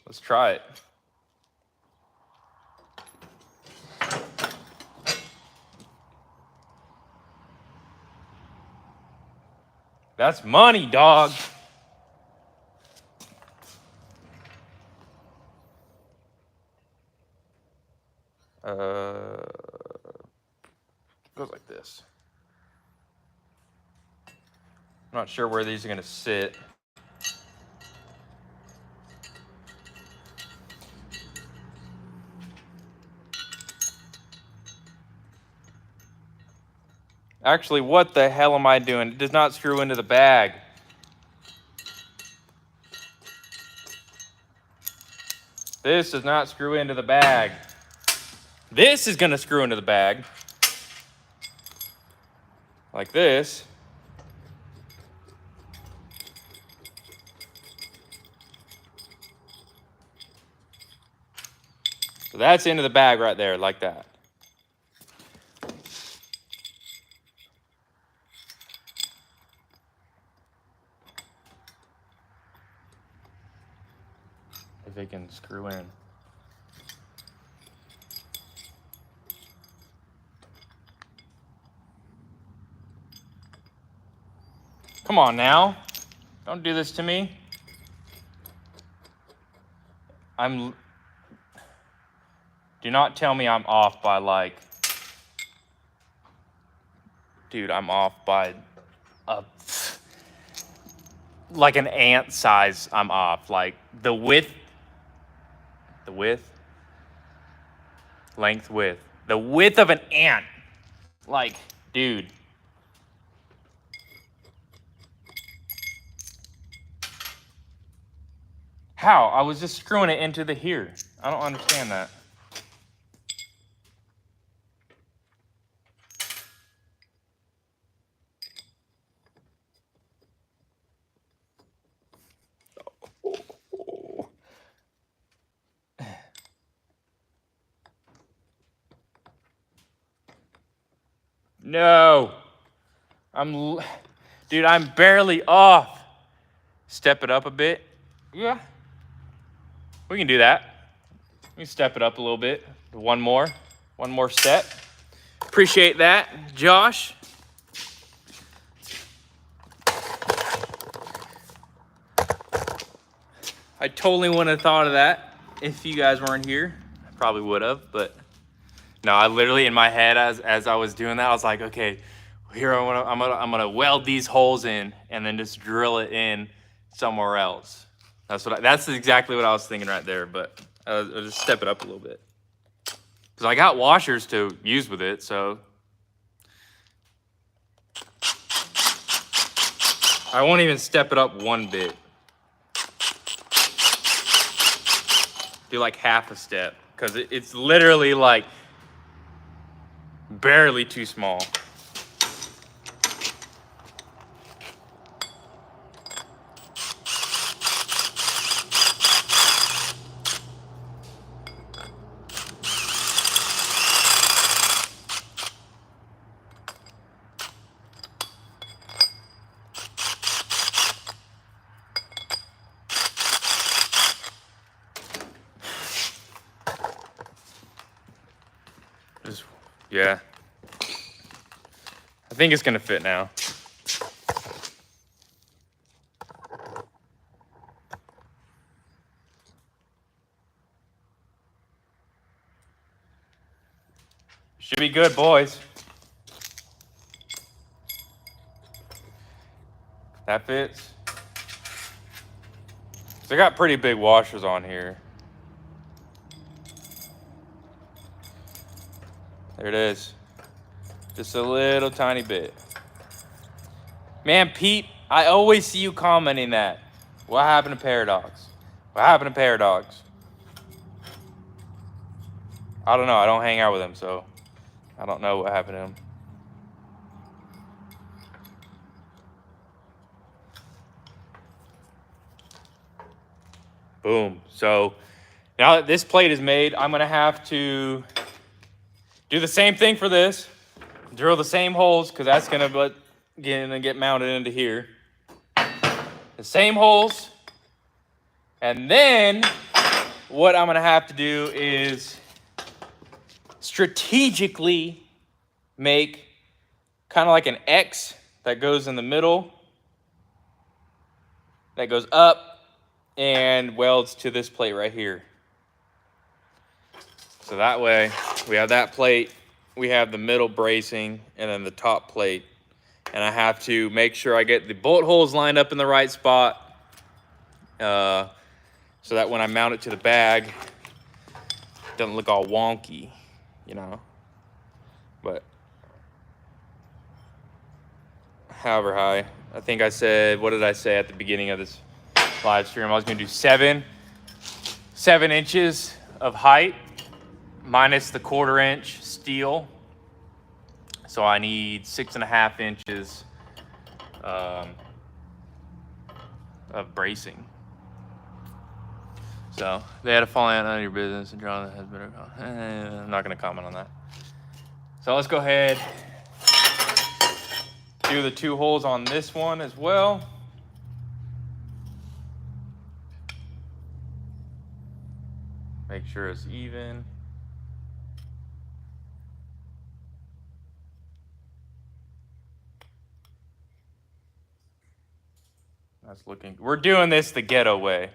A: Let's try it. That's money, dog. Goes like this. I'm not sure where these are gonna sit. Actually, what the hell am I doing? It does not screw into the bag. This does not screw into the bag. This is gonna screw into the bag. Like this. So that's into the bag right there, like that. If it can screw in. Come on now. Don't do this to me. Do not tell me I'm off by like, dude, I'm off by like an ant size. I'm off. Like the width, length, width. The width of an ant. Like, dude. How? I was just screwing it into the here. I don't understand that. No. Dude, I'm barely off. Step it up a bit. Yeah. We can do that. We can step it up a little bit. One more step. Appreciate that, Josh. I totally wouldn't have thought of that if you guys weren't here. I probably would have, but No, I literally in my head as I was doing that, I was like, okay, here I'm gonna weld these holes in and then just drill it in somewhere else. That's exactly what I was thinking right there. But I'll just step it up a little bit because I got washers to use with it. So I won't even step it up one bit. Do like half a step because it's literally like barely too small. Yeah. I think it's gonna fit now. Should be good, boys. That fits. So I got pretty big washers on here. There it is. Just a little tiny bit. Man, Pete, I always see you commenting that. What happened to Paradox? What happened to Paradox? I don't know. I don't hang out with him, so I don't know what happened to him. Boom. So now that this plate is made, I'm gonna have to do the same thing for this. Drill the same holes because that's gonna get mounted into here. The same holes. And then what I'm gonna have to do is strategically make kind of like an X that goes in the middle, that goes up and welds to this plate right here. So that way we have that plate, we have the middle bracing, and then the top plate. And I have to make sure I get the bolt holes lined up in the right spot so that when I mount it to the bag, it doesn't look all wonky, you know. But however high, I think I said, what did I say at the beginning of this live stream? I was gonna do 7 inches of height minus the 1/4 inch steel. So I need 6.5 inches of bracing. So they had a falling out of your business and John has better. I'm not gonna comment on that. So let's go ahead, do the 2 holes on this one as well. Make sure it's even. That's looking, we're doing this the ghetto way.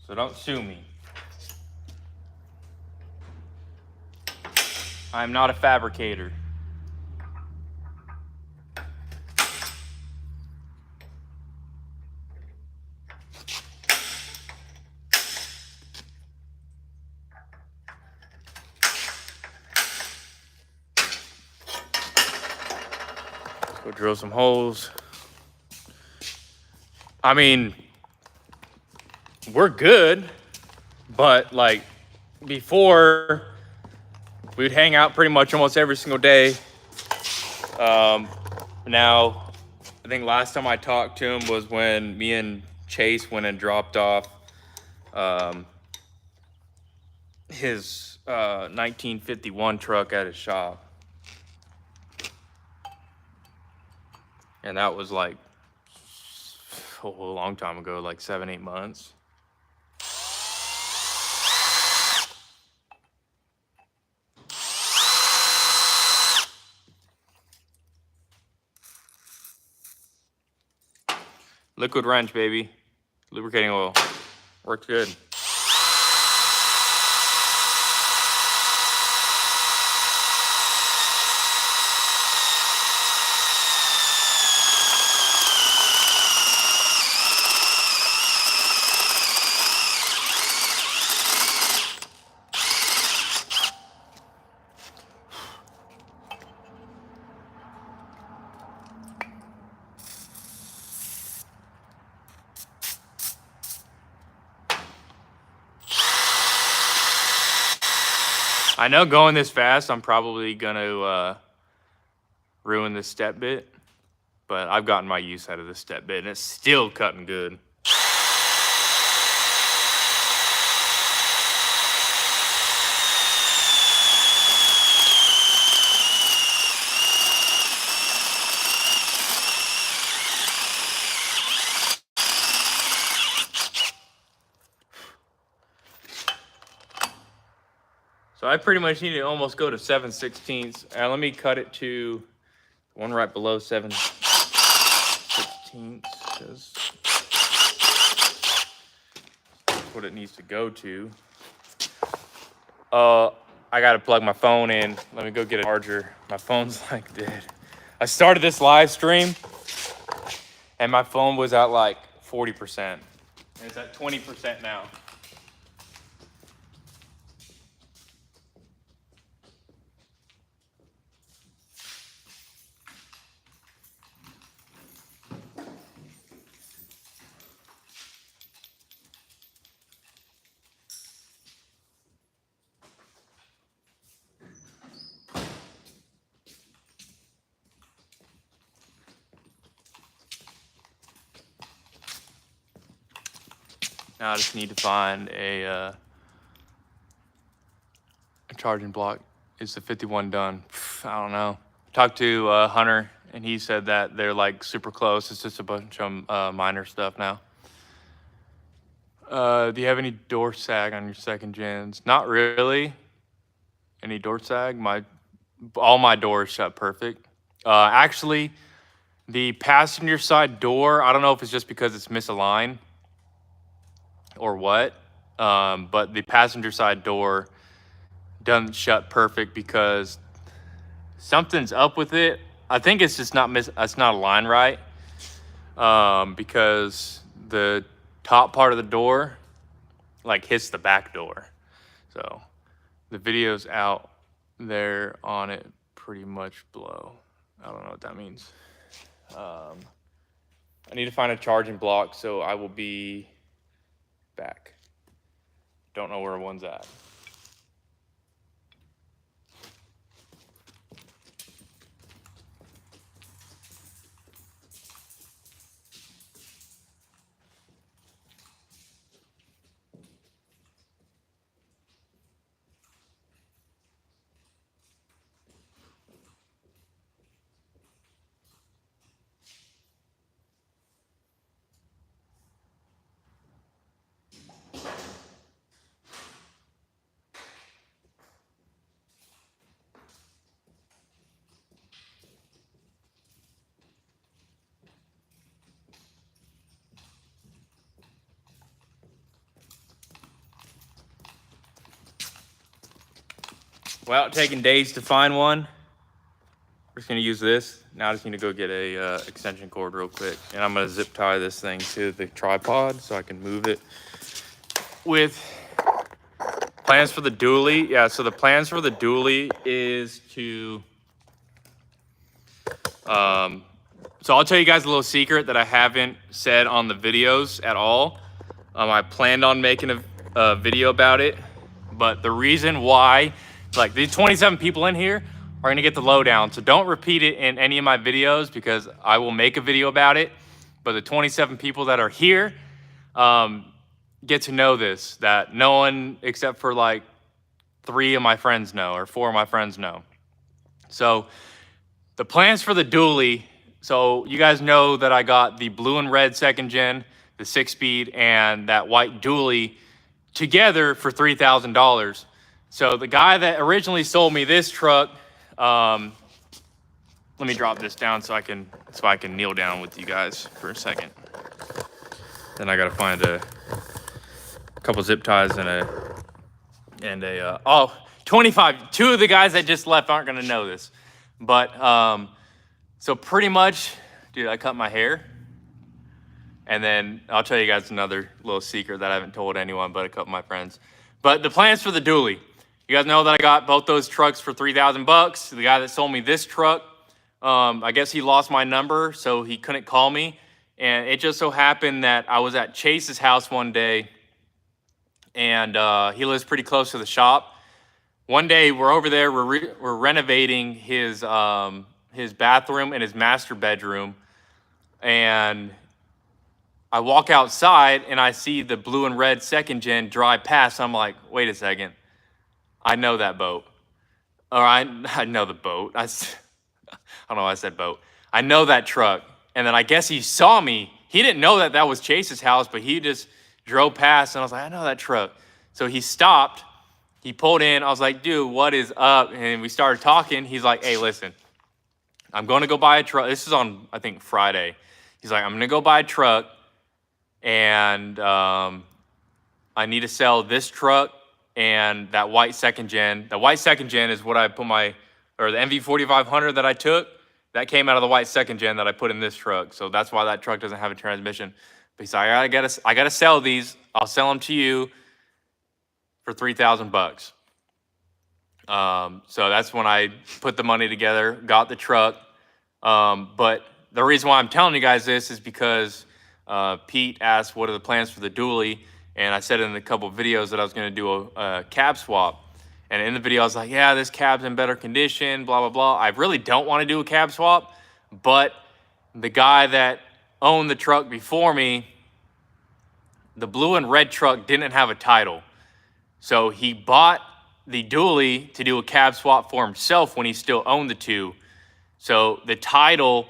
A: So don't sue me. I'm not a fabricator. Go drill some holes. I mean, we're good, but like before, we'd hang out pretty much almost every single day. Now, I think last time I talked to him was when me and Chase went and dropped off his 1951 truck at his shop. And that was like a long time ago, like 7-8 months. Liquid wrench, baby. Lubricating oil. Worked good. I know going this fast, I'm probably gonna ruin this step bit, but I've gotten my use out of this step bit and it's still cutting good. So I pretty much need to almost go to 7/16. Let me cut it to one right below 7/16 because that's what it needs to go to. I gotta plug my phone in. Let me go get a charger. My phone's like dead. I started this live stream and my phone was at like 40%. And it's at 20% now. Now I just need to find a charging block. Is the 51 done? I don't know. Talked to Hunter, and he said that they're like super close. It's just a bunch of minor stuff now. Do you have any door sag on your second gens? Not really. Any door sag? All my doors shut perfect. Actually, the passenger side door, I don't know if it's just because it's misaligned or what, but the passenger side door doesn't shut perfect because something's up with it. I think it's just it's not aligned right, because the top part of the door like hits the back door. So the video's out there on it pretty much below. I don't know what that means. I need to find a charging block, so I will be back. Don't know where one's at. Well, taking days to find one. We're just gonna use this. Now I just need to go get a extension cord real quick. And I'm gonna zip tie this thing to the tripod so I can move it. With plans for the dually. Yeah, so the plans for the dually is to, so I'll tell you guys a little secret that I haven't said on the videos at all. I planned on making a video about it, but the reason why, like these 27 people in here are gonna get the lowdown. So don't repeat it in any of my videos because I will make a video about it. But the 27 people that are here get to know this, that no one except for like 3 of my friends know, or 4 of my friends know. So the plans for the dually, so you guys know that I got the blue and red second gen, the 6-speed, and that white dually together for $3,000. So the guy that originally sold me this truck, let me drop this down so I can kneel down with you guys for a second. Then I gotta find a couple zip ties and 25. 2 of the guys that just left aren't gonna know this, but so pretty much, dude, I cut my hair. And then I'll tell you guys another little secret that I haven't told anyone but a couple of my friends. But the plans for the dually. You guys know that I got both those trucks for $3,000. The guy that sold me this truck, I guess he lost my number, so he couldn't call me. And it just so happened that I was at Chase's house one day, and he lives pretty close to the shop. one day we're over there, we're renovating his bathroom and his master bedroom, and I walk outside and I see the blue and red second gen drive past. I'm like, wait a second, I know that boat. Or I know the boat. I don't know why I said boat. I know that truck. And then I guess he saw me. He didn't know that that was Chase's house, but he just drove past, and I was like, I know that truck. So he stopped. He pulled in. I was like, dude, what is up? And we started talking. He's like, hey, listen, I'm going to go buy a truck. This is on, I think, Friday. He's like, I'm going to go buy a truck, and I need to sell this truck and that white second gen. The white second gen is what I put or the MV4500 that I took, that came out of the white second gen that I put in this truck. So that's why that truck doesn't have a transmission. But he's like, I gotta sell these. I'll sell them to you for $3,000. So that's when I put the money together, got the truck. But the reason why I'm telling you guys this is because Pete asked, what are the plans for the dually? And I said in a couple of videos that I was going to do a cab swap. And in the video, I was like, yeah, this cab's in better condition, blah, blah, blah. I really don't want to do a cab swap, but the guy that owned the truck before me, the blue and red truck didn't have a title. So he bought the dually to do a cab swap for himself when he still owned the two. So the title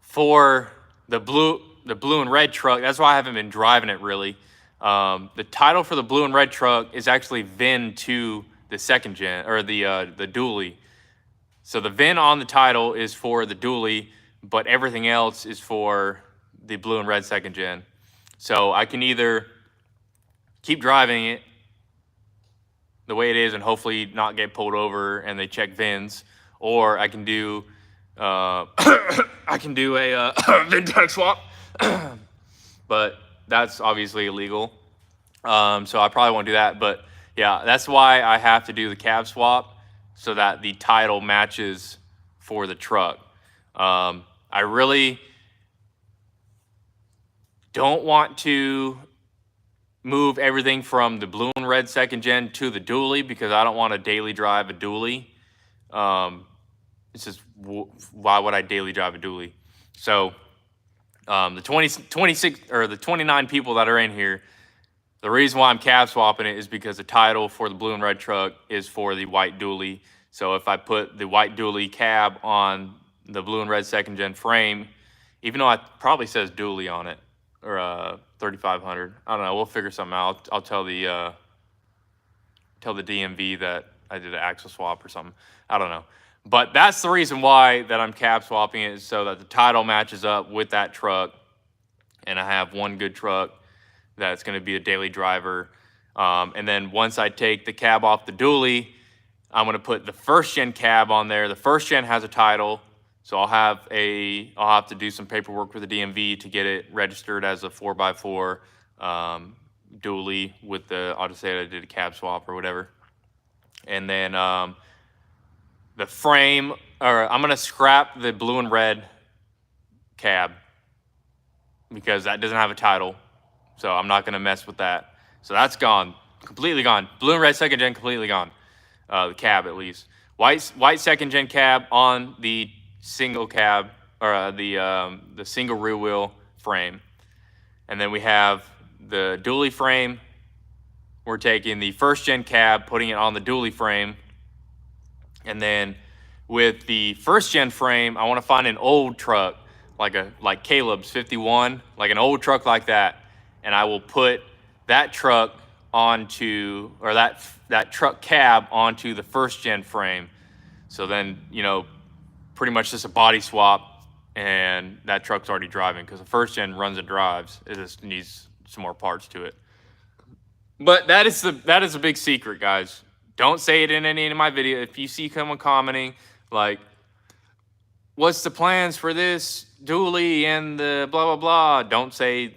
A: for the blue and red truck, that's why I haven't been driving it really. The title for the blue and red truck is actually VIN to the second gen, or the dually. So the VIN on the title is for the dually, but everything else is for the blue and red second gen. So I can either keep driving it the way it is and hopefully not get pulled over and they check VINs, or I can do I can do a VIN tag swap. But that's obviously illegal. So I probably won't do that. But yeah, that's why I have to do the cab swap, so that the title matches for the truck. I really don't want to move everything from the blue and red second gen to the dually, because I don't want to daily drive a dually. It's just, why would I daily drive a dually? So the 26 or the 29 people that are in here, the reason why I'm cab swapping it is because the title for the blue and red truck is for the white dually. So if I put the white dually cab on the blue and red second gen frame, even though it probably says dually on it, or 3500, I don't know, we'll figure something out. I'll tell the DMV that I did an axle swap or something. I don't know. But that's the reason why that I'm cab swapping it, is so that the title matches up with that truck, and I have one good truck that's going to be a daily driver. And then once I take the cab off the dually, I'm going to put the first gen cab on there. The first gen has a title, so I'll have to do some paperwork with the DMV to get it registered as a 4x4 dually with the, I'll just say that I did a cab swap or whatever. And then the frame, or I'm going to scrap the blue and red cab because that doesn't have a title. So I'm not going to mess with that. So that's gone, completely gone. Blue and red second gen, completely gone. The cab, at least. White second gen cab on the single cab, or the single rear wheel frame. And then we have the dually frame. We're taking the first gen cab, putting it on the dually frame. And then with the first gen frame, I want to find an old truck, like Caleb's 51, like an old truck like that. And I will put that truck onto, or that truck cab onto the first gen frame. So then, you know, pretty much just a body swap, and that truck's already driving, because the first gen runs and drives. It just needs some more parts to it. But that is a big secret, guys. Don't say it in any of my videos. If you see someone commenting like, what's the plans for this dually and the blah blah blah, don't say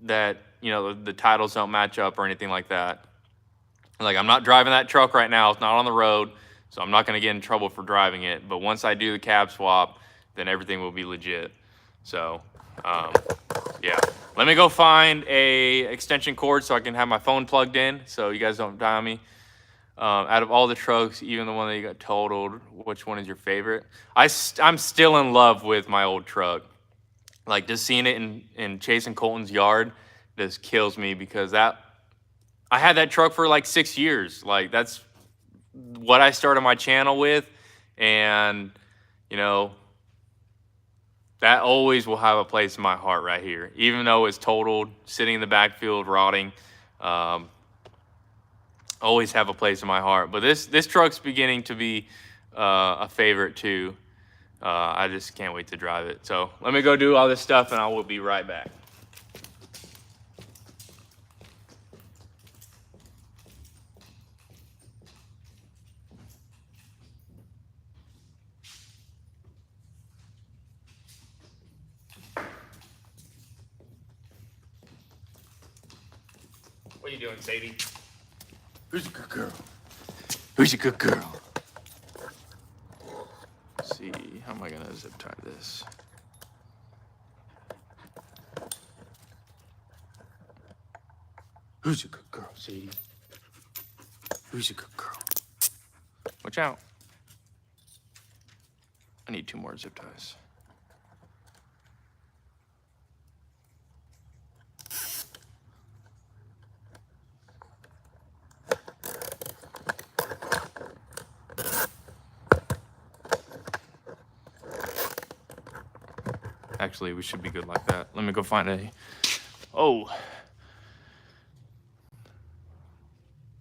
A: that, you know, the titles don't match up or anything like that. Like, I'm not driving that truck right now. It's not on the road, so I'm not going to get in trouble for driving it. But once I do the cab swap, then everything will be legit. So, yeah. Let me go find a extension cord so I can have my phone plugged in, so you guys don't die on me. Out of all the trucks, even the one that you got totaled, which one is your favorite? I'm still in love with my old truck. Like, just seeing it in Chase and Colton's yard just kills me, because I had that truck for like 6 years. Like, that's what I started my channel with, and you know, that always will have a place in my heart right here, even though it's totaled, sitting in the backfield, rotting. Always have a place in my heart. But this truck's beginning to be a favorite too. I just can't wait to drive it. So let me go do all this stuff, and I will be right back. What are you doing, Sadie? Who's a good girl? Who's a good girl? Let's see, how am I gonna zip tie this? Who's a good girl, Sadie? Who's a good girl? Watch out. I need 2 more zip ties. Actually, we should be good like that. Let me go find a... Oh.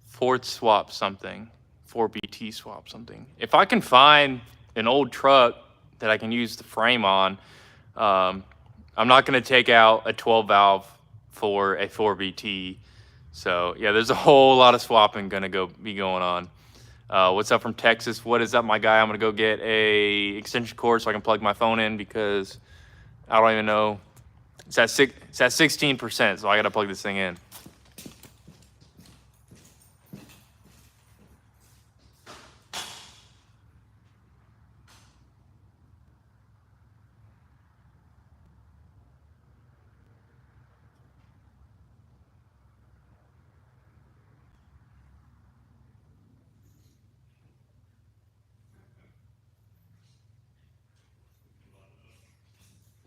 A: Ford swap something. 4BT swap something. If I can find an old truck that I can use the frame on, I'm not going to take out a 12 valve for a 4BT. So yeah, there's a whole lot of swapping gonna be going on. What's up from Texas? What is up, my guy? I'm gonna go get a extension cord so I can plug my phone in, because I don't even know. It's at 16%, so I gotta plug this thing in.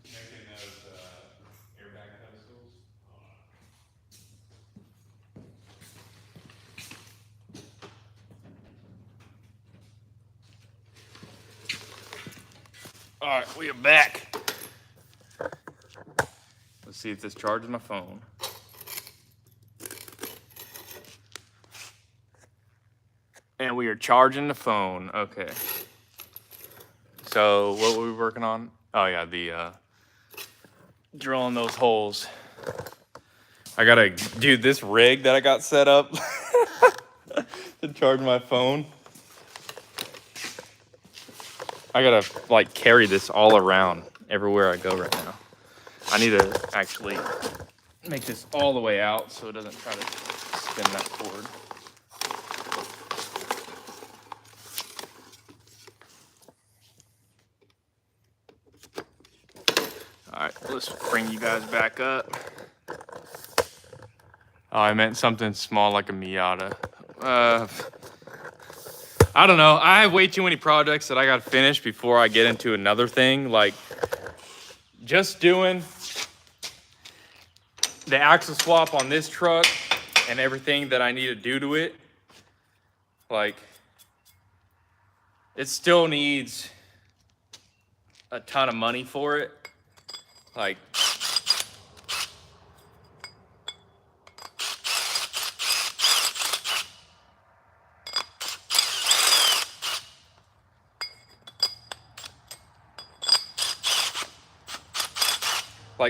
A: Making those airbag pedestals. All right, we are back. Let's see if this charges my phone. And we are charging the phone. Okay. So what were we working on? Oh yeah, the drilling those holes. I gotta, dude, this rig that I got set up to charge my phone. I gotta like carry this all around everywhere I go right now. I need to actually make this all the way out so it doesn't try to spin that cord. All right, let's bring you guys back up. Oh, I meant something small like a Miata. I don't know. I have way too many projects that I got to finish before I get into another thing. Like, just doing the axle swap on this truck and everything that I need to do to it. Like, it still needs a ton of money for it. Like,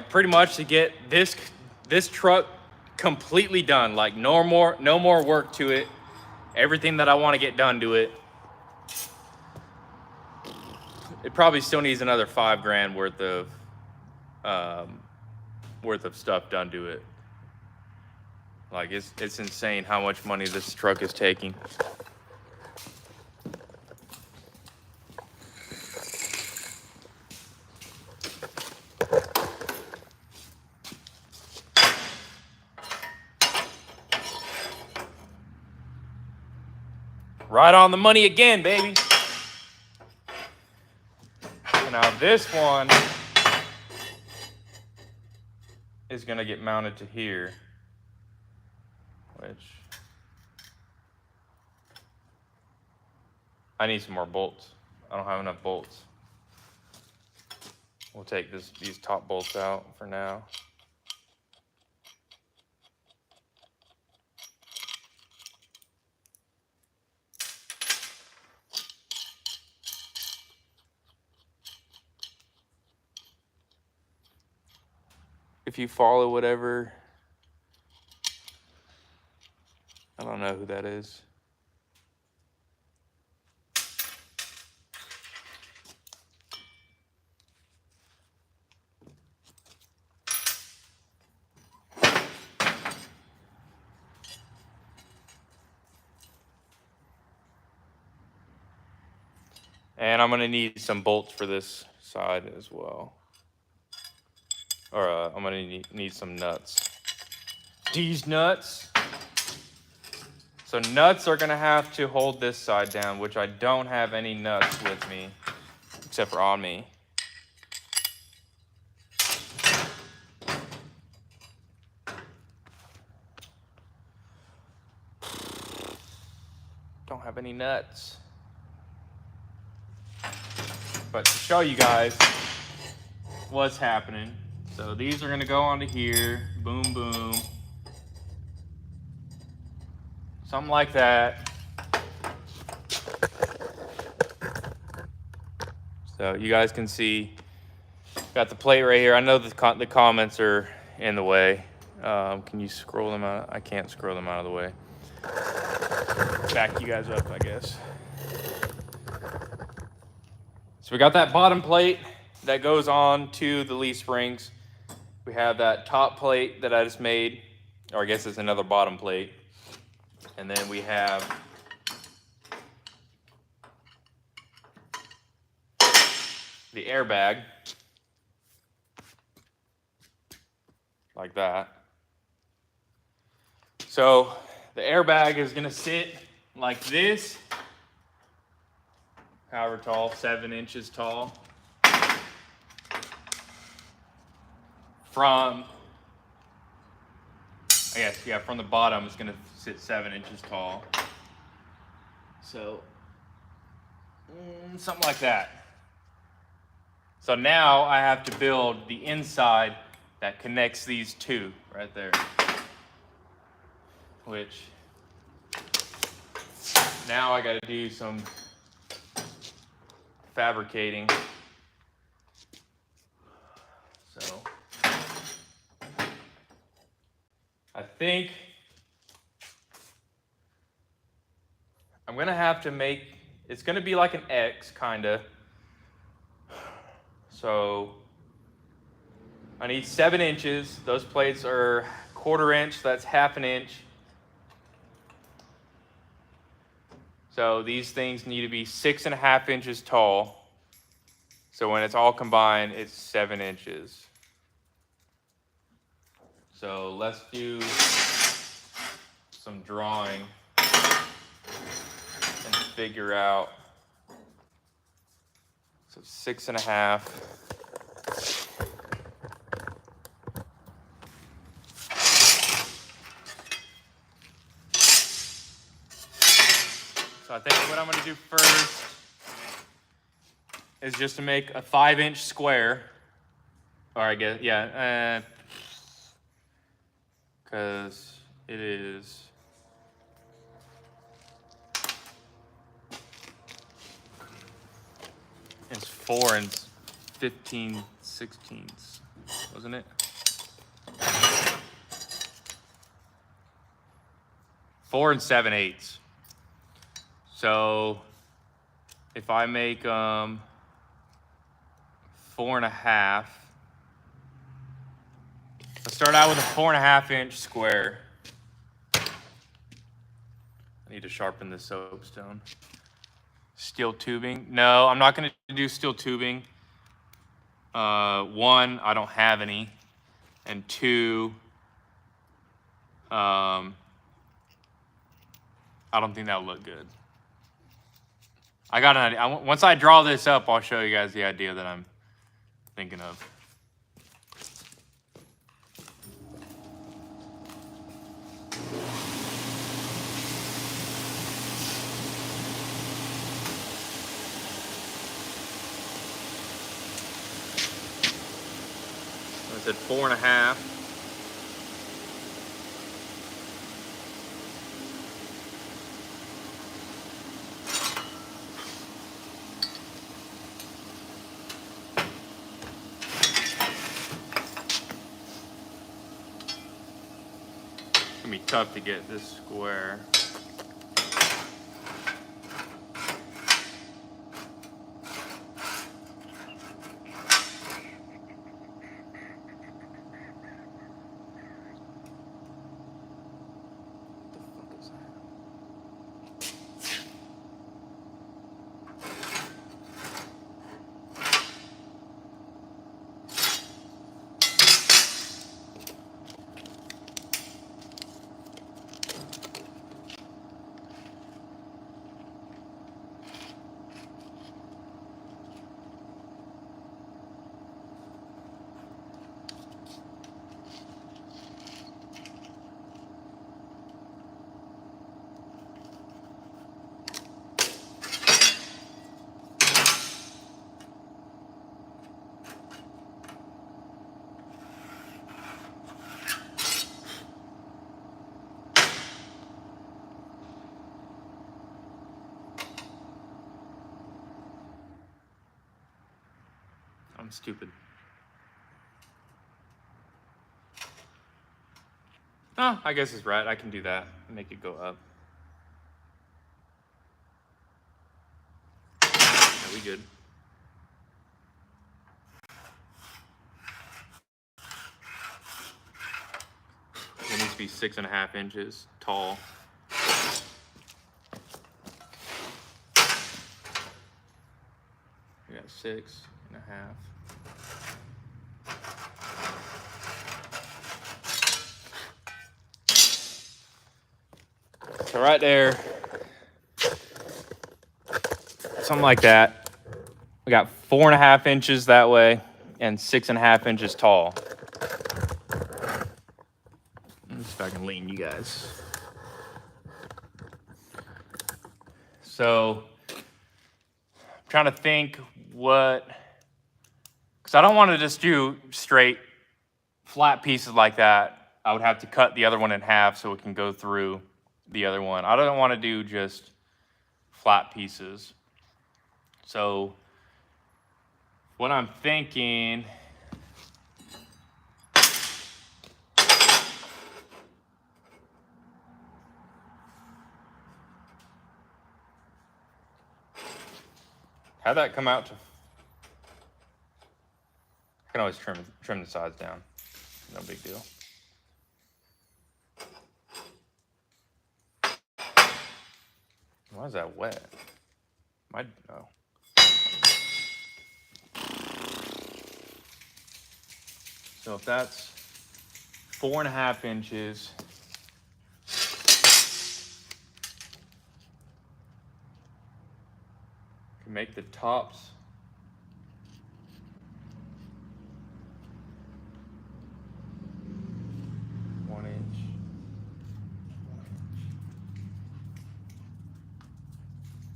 A: pretty much to get this truck completely done. Like, no more work to it. Everything that I want to get done to it. It probably still needs another $5,000 worth of stuff done to it. Like, it's insane how much money this truck is taking. Right on the money again, baby. Now this one is gonna get mounted to here, which I need some more bolts. I don't have enough bolts. We'll take these top bolts out for now. If you follow whatever, I don't know who that is. And I'm gonna need some bolts for this side as well. Or I'm gonna need some nuts. These nuts. So nuts are gonna have to hold this side down, which I don't have any nuts with me, except for on me. Don't have any nuts. But to show you guys what's happening, so these are gonna go onto here, boom, boom. Something like that. So you guys can see, got the plate right here. I know the comments are in the way. Can you scroll them out? I can't scroll them out of the way. Back you guys up, I guess. So we got that bottom plate that goes on to the leaf springs. We have that top plate that I just made, or I guess it's another bottom plate. And then we have the airbag, like that. So the airbag is gonna sit like this, however tall, 7 inches tall. From, I guess, yeah, from the bottom it's gonna sit 7 inches tall. So, something like that. So now I have to build the inside that connects these two right there. Which, now I gotta do some fabricating. So, I think I'm gonna have to make, it's gonna be like an X, kinda. So I need 7 inches. Those plates are 1/4 inch, that's 1/2 inch. So these things need to be 6.5 inches tall. So when it's all combined, it's 7 inches. So let's do some drawing and figure out. So 6.5. So I think what I'm gonna do first is just to make a 5-inch square. Or I guess, yeah, because it is it's 4 and 15/16, wasn't it? 4 and 7/8. So if I make 4.5, let's start out with a 4.5 inch square. I need to sharpen this soapstone. Steel tubing. No, I'm not gonna do steel tubing. 1, I don't have any. And 2, I don't think that'll look good. I got an idea. Once I draw this up, I'll show you guys the idea that I'm thinking of. I said 4.5. It's gonna be tough to get this square. I'm stupid. Oh, I guess it's right. I can do that. Make it go up. Are we good? It needs to be 6.5 inches tall. We got 6.5. So right there, something like that. We got 4.5 inches that way and 6.5 inches tall. Let's see if I can lean you guys. So I'm trying to think what, because I don't want to just do straight flat pieces like that. I would have to cut the other one in half so it can go through the other one. I don't want to do just flat pieces. So what I'm thinking, have that come out to, I can always trim the sides down. No big deal. Why is that wet? No. So if that's 4.5 inches, can make the tops 1 inch.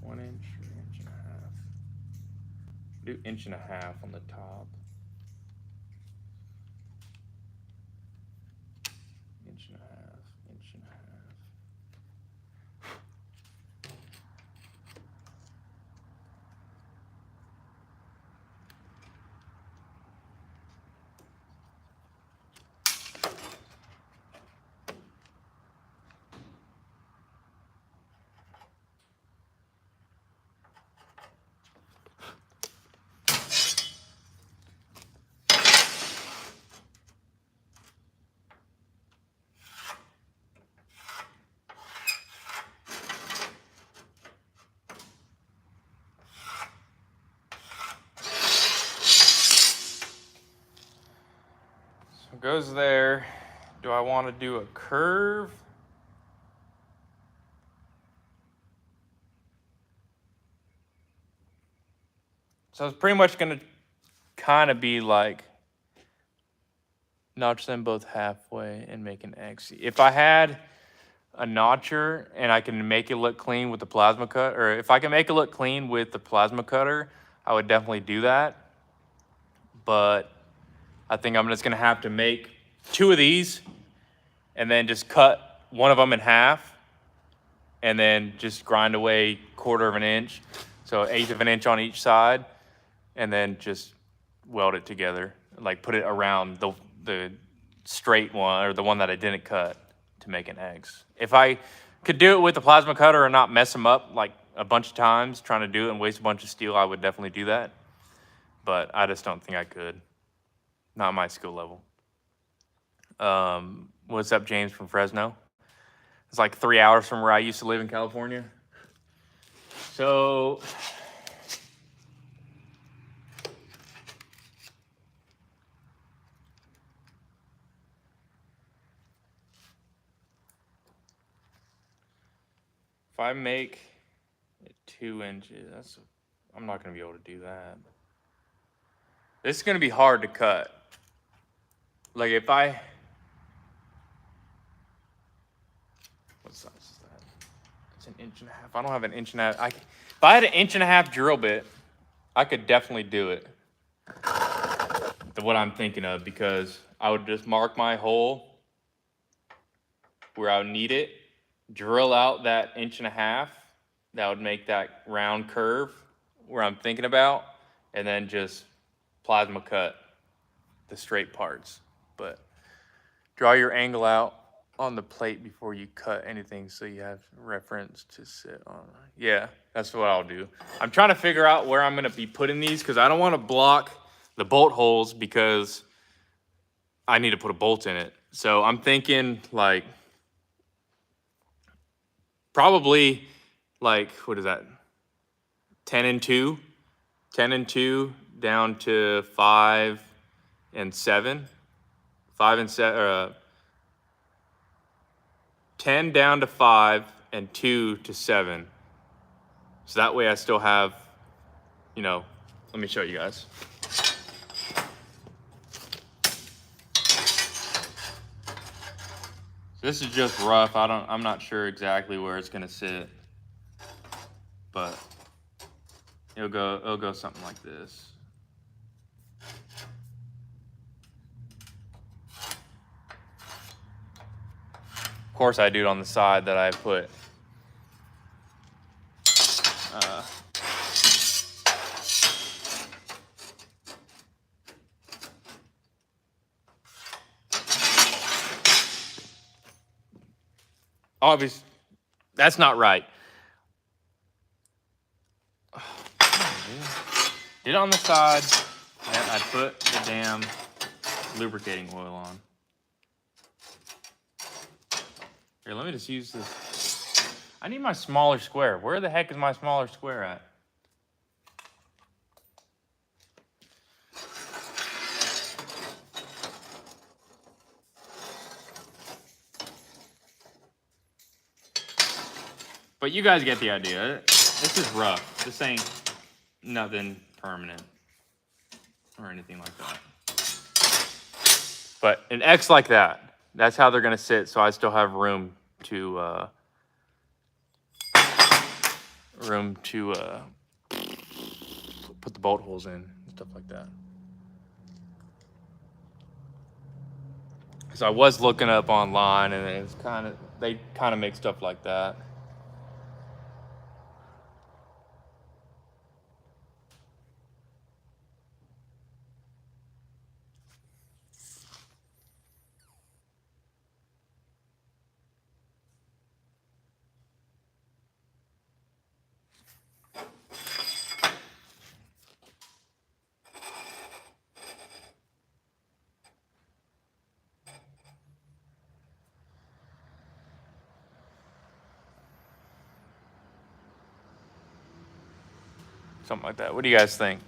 A: 1 inch, 1.5 inches. Do 1.5 inches on the top. 1.5 inches, 1.5 inches. So it goes there. Do I want to do a curve? So it's pretty much gonna kind of be like notch them both halfway and make an X. If I had a notcher and I can make it look clean with the plasma cut, or if I can make it look clean with the plasma cutter, I would definitely do that. But I think I'm just gonna have to make 2 of these and then just cut one of them in half and then just grind away 1/4 of an inch. So 1/8 of an inch on each side, and then just weld it together. Like put it around the straight one, or the one that I didn't cut, to make an X. If I could do it with the plasma cutter and not mess them up like a bunch of times trying to do it and waste a bunch of steel, I would definitely do that. But I just don't think I could. Not my skill level. What's up, James from Fresno? It's like 3 hours from where I used to live in California. So if I make it 2 inches, I'm not gonna be able to do that. This is gonna be hard to cut. Like if what size is that? It's 1.5 inches. I don't have 1.5 inches. If I had 1.5 inch drill bit, I could definitely do it. What I'm thinking of, because I would just mark my hole where I would need it, drill out that 1.5 inches. That would make that round curve where I'm thinking about, and then just plasma cut the straight parts. But draw your angle out on the plate before you cut anything so you have reference to sit on. Yeah, that's what I'll do. I'm trying to figure out where I'm gonna be putting these, because I don't want to block the bolt holes because I need to put a bolt in it. So I'm thinking like probably like, what is that? 10 and 2 down to 5 and 7. 5 and 7, 10 down to 5 and 2 to 7. So that way I still have, let me show you guys. This is just rough. I'm not sure exactly where it's gonna sit, but it'll go something like this. Of course, I do it on the side that I put obviously, that's not right. Did it on the side, and I put the damn lubricating oil on. Here, let me just use this. I need my smaller square. Where the heck is my smaller square at? But you guys get the idea. This is rough. This ain't nothing permanent or anything like that. But an X like that, that's how they're gonna sit, so I still have room to put the bolt holes in and stuff like that. So I was looking up online, and it's they kind of make stuff like that. Something like that. What do you guys think?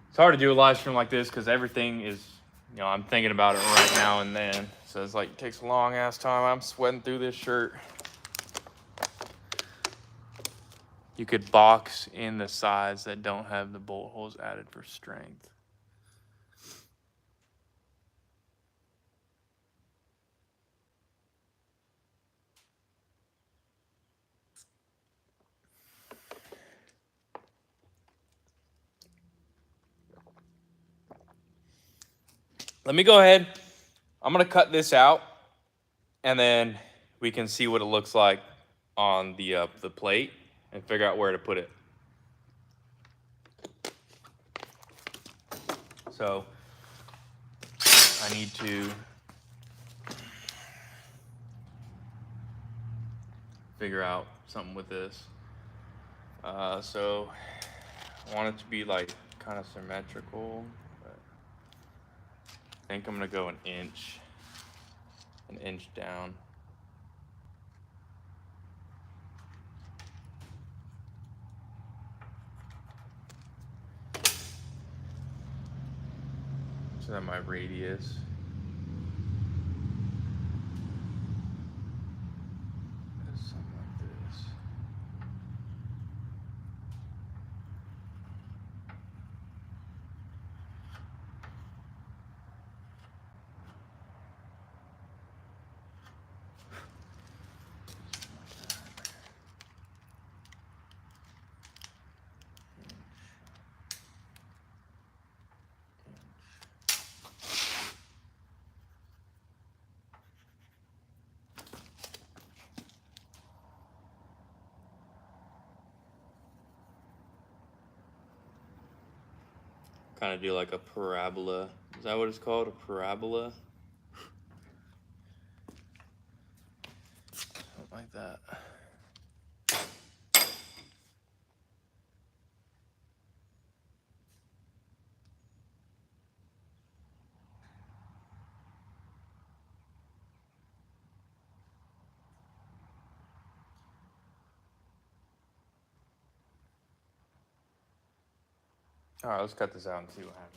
A: It's hard to do a live stream like this because everything is, I'm thinking about it right now and then. So it's like, it takes a long ass time. I'm sweating through this shirt. You could box in the sides that don't have the bolt holes added for strength. Let me go ahead. I'm gonna cut this out, and then we can see what it looks like on the plate and figure out where to put it. So I need to figure out something with this. So I want it to be like kind of symmetrical, but I think I'm gonna go an inch down. So that my radius is something like this. Kind of do like a parabola. Is that what it's called? A parabola? Something like that. All right, let's cut this out and see what happens.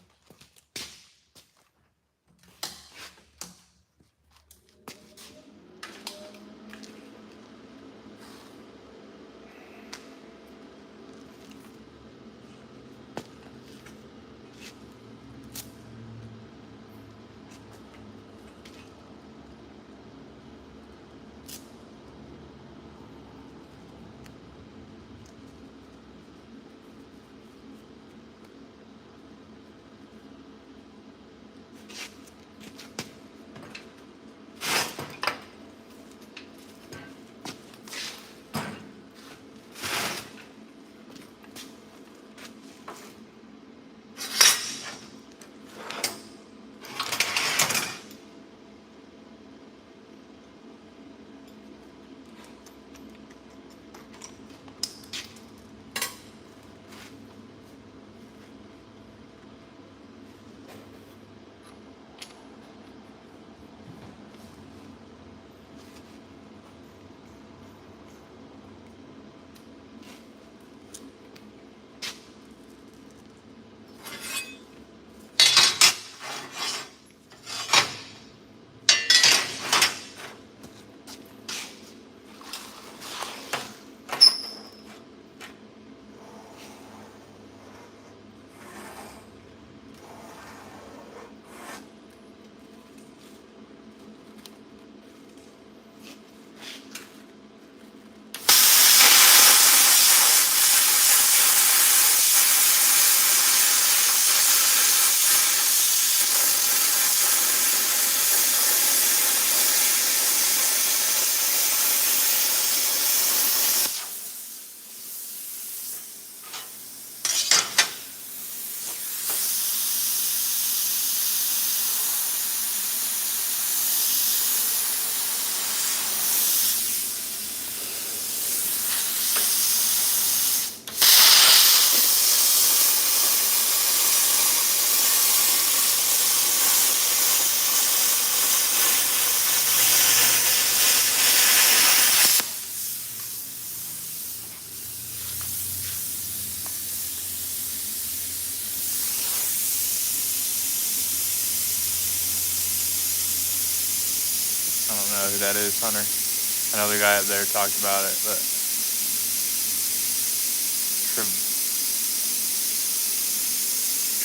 A: I don't know who that is, Hunter. I know the guy up there talked about it, but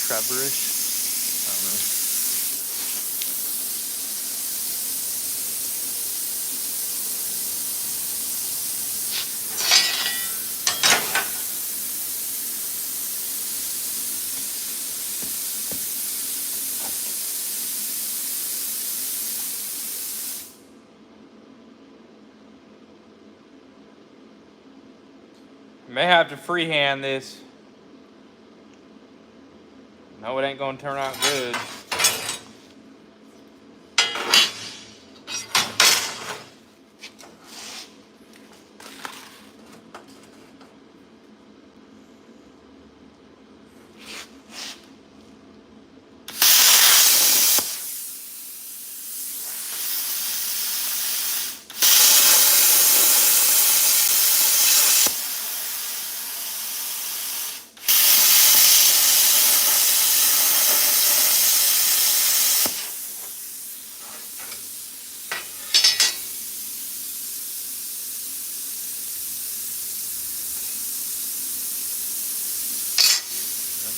A: Trevorish. I don't know. May have to freehand this. No, it ain't gonna turn out good.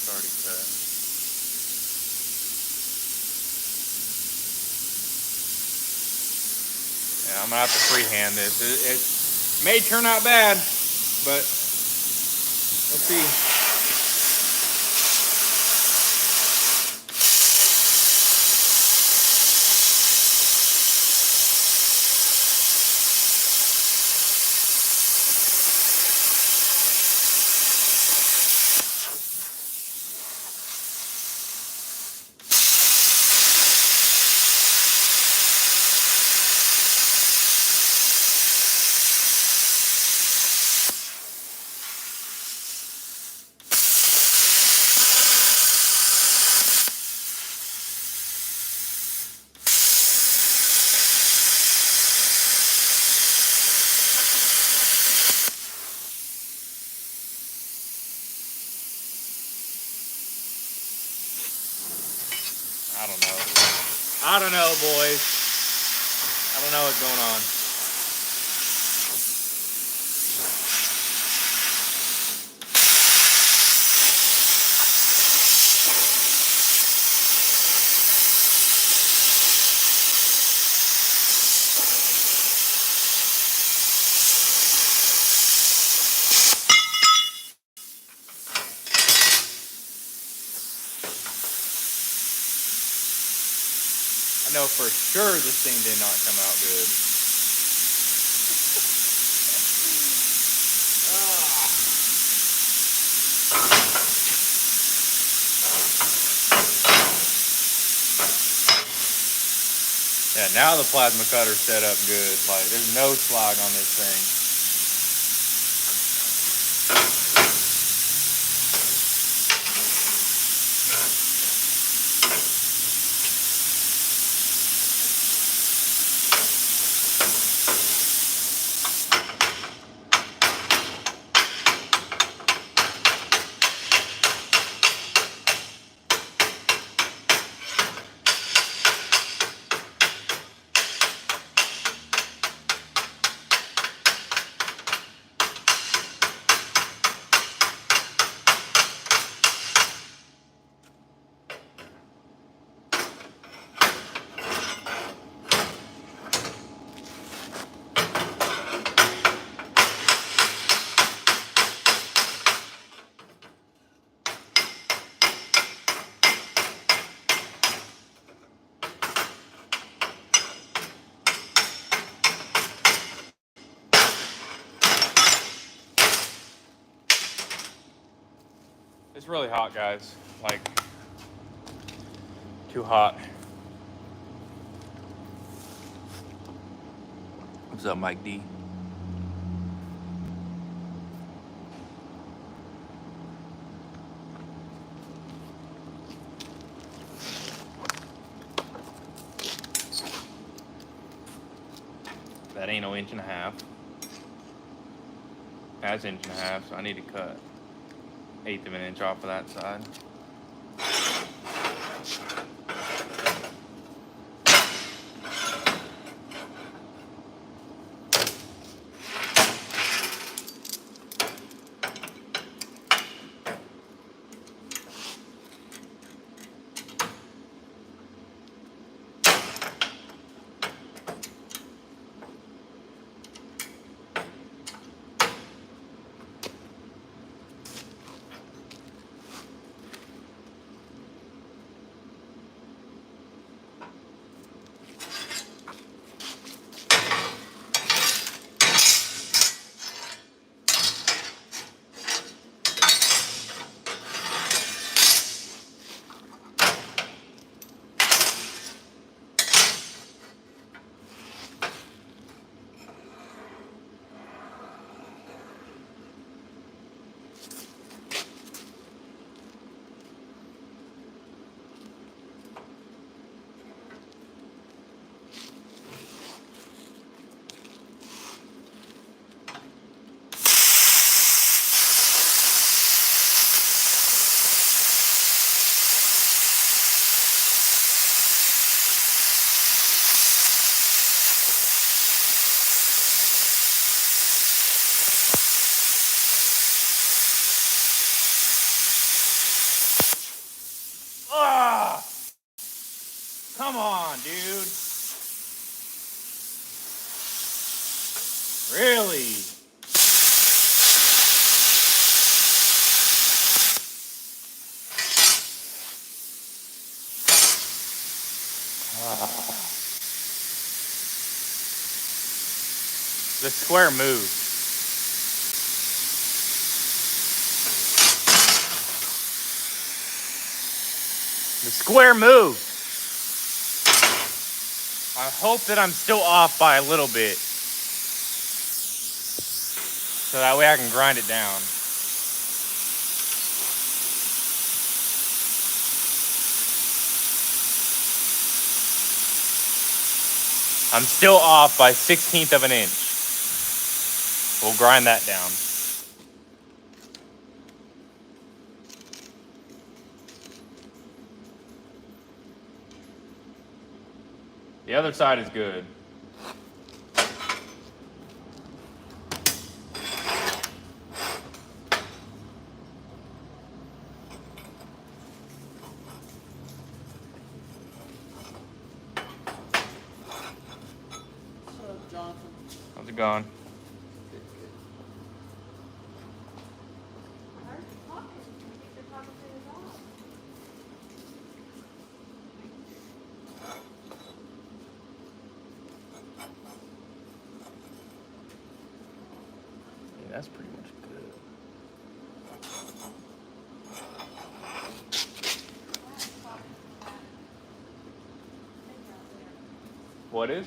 A: Already cut. Yeah, I'm gonna have to freehand this. It may turn out bad, but we'll see. I don't know, boys. I don't know what's going on. I know for sure this thing did not come out good. Yeah, now the plasma cutter's set up good. Like, there's no slag on this thing. It's really hot, guys. Like, too hot. What's up, Mike D? That ain't no 1.5 inches. That's 1.5 inches, so I need to cut 1/8 of an inch off of that side. Really? The square moved. The square moved. I hope that I'm still off by a little bit, so that way I can grind it down. I'm still off by 1/16 of an inch. We'll grind that down. The other side is good.
B: What's up, Jonathan?
A: How's it going?
B: I heard you talking. I think you're talking to your dog.
A: Yeah, that's pretty much good. What is?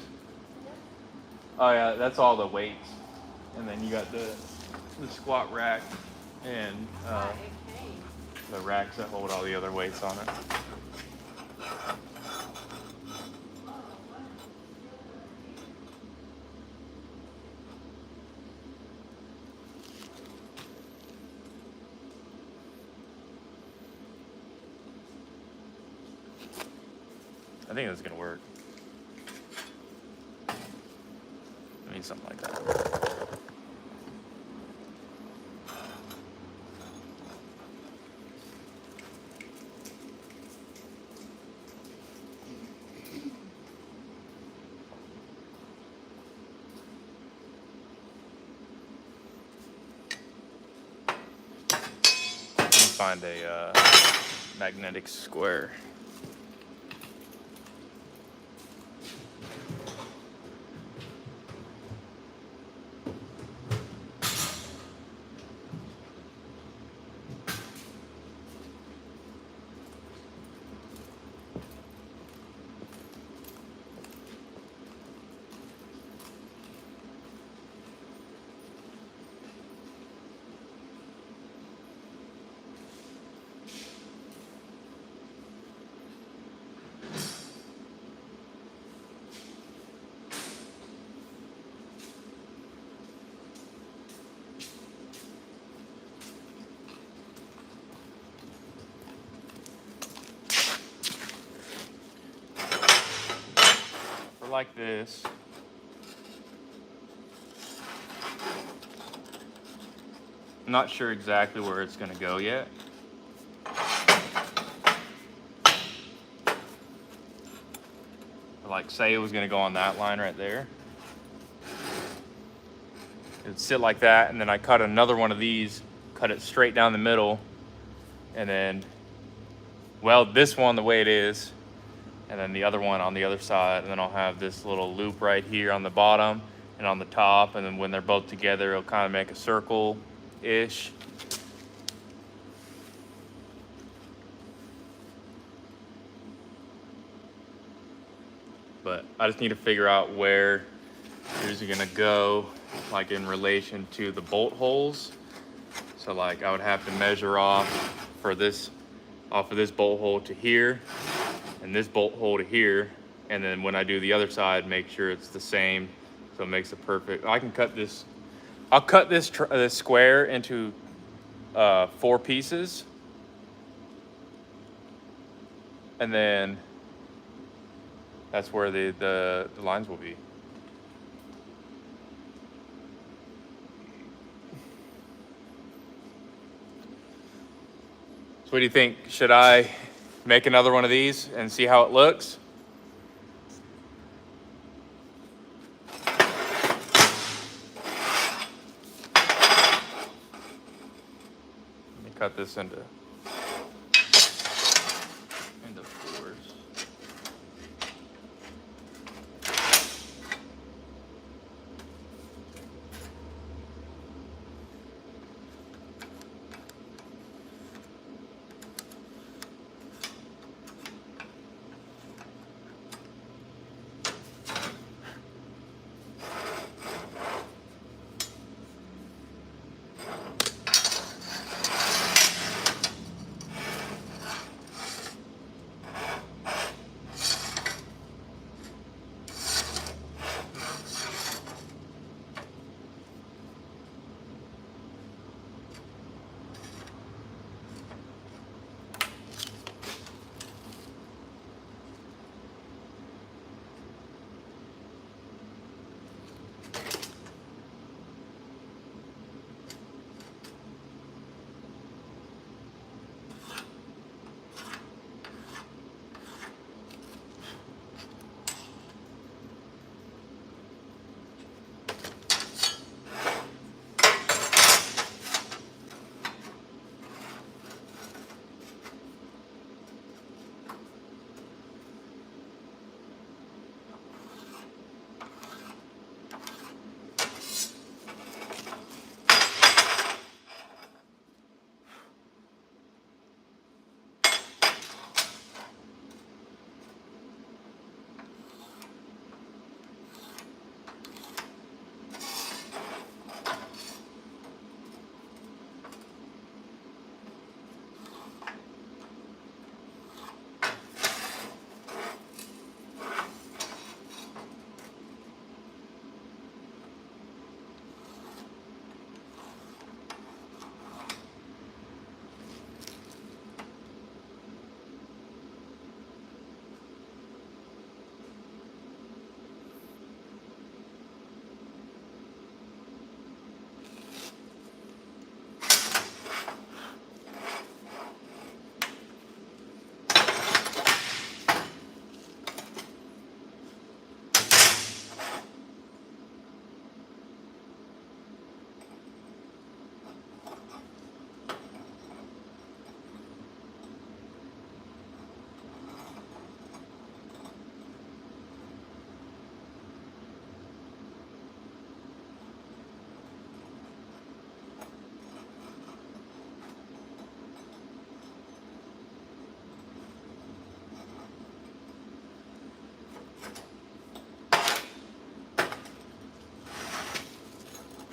A: Oh yeah, that's all the weights, and then you got the squat rack and the racks that hold all the other weights on it. I think that's gonna work. I need something like that. Let me find a magnetic square. Like this. I'm not sure exactly where it's going to go yet. Like, say it was going to go on that line right there. It'd sit like that, and then I cut another one of these, cut it straight down the middle, and then weld this one the way it is, and then the other one on the other side, and then I'll have this little loop right here on the bottom and on the top, and then when they're both together, it'll kind of make a circle-ish. But I just need to figure out where yours are gonna go, like in relation to the bolt holes. So like I would have to measure off for this, off of this bolt hole to here, and this bolt hole to here, and then when I do the other side, make sure it's the same, so it makes it perfect. I can cut this, I'll cut this square into 4 pieces, and then that's where the lines will be. So what do you think? Should I make another one of these and see how it looks? cut this into fours.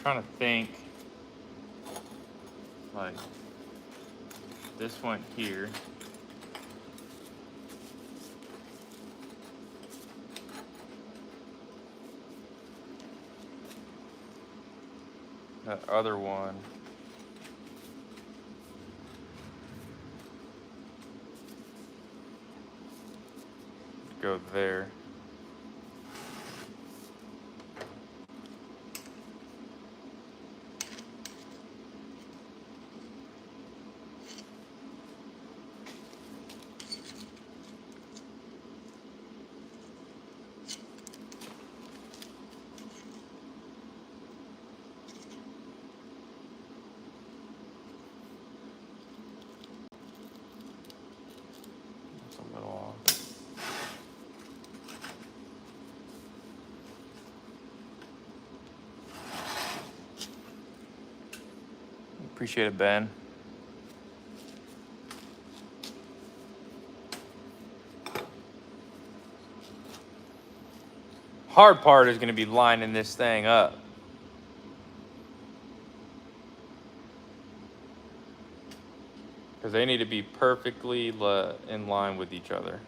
A: Trying to think, like, this went here. That other one go there. A little off. Appreciate it, Ben. Hard part is going to be lining this thing up. Because they need to be perfectly in line with each other.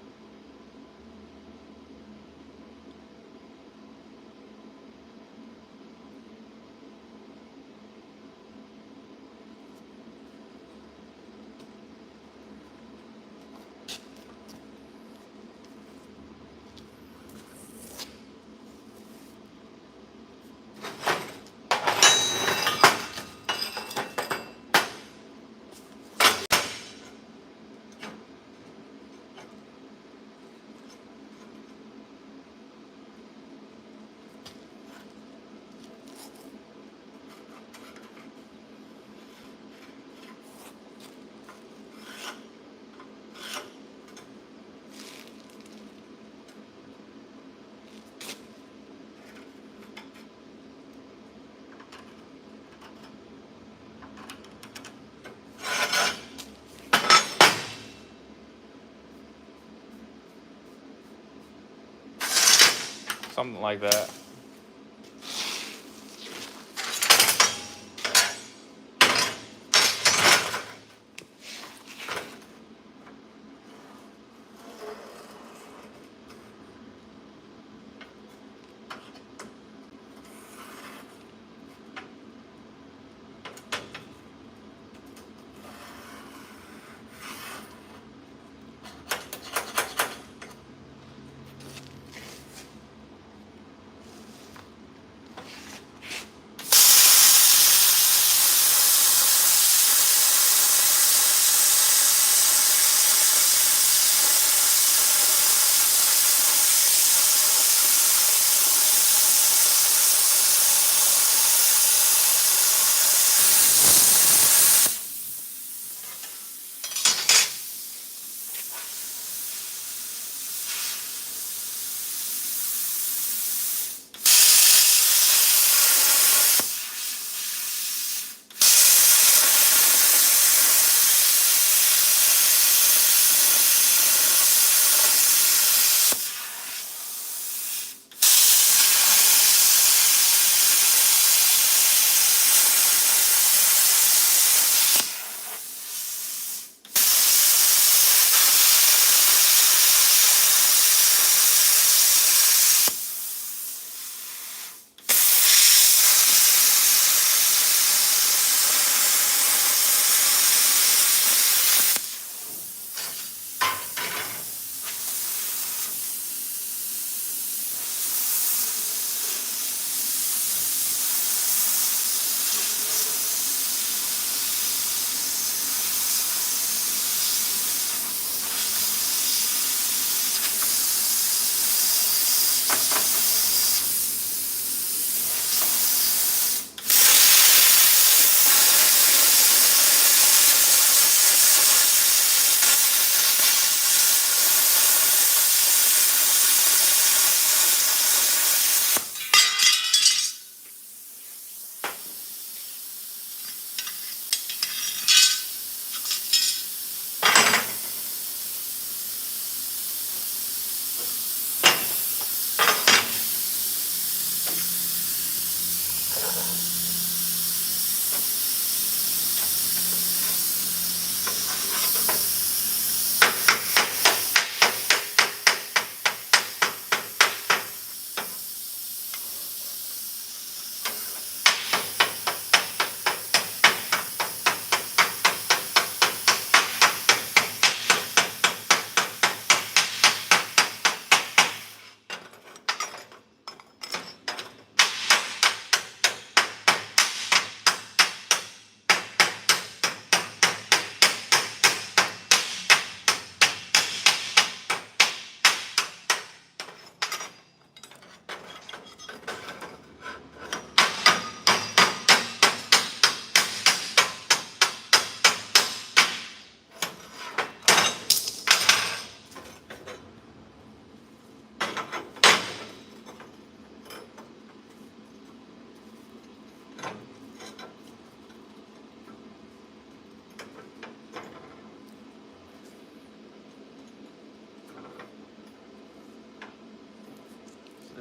A: something like that.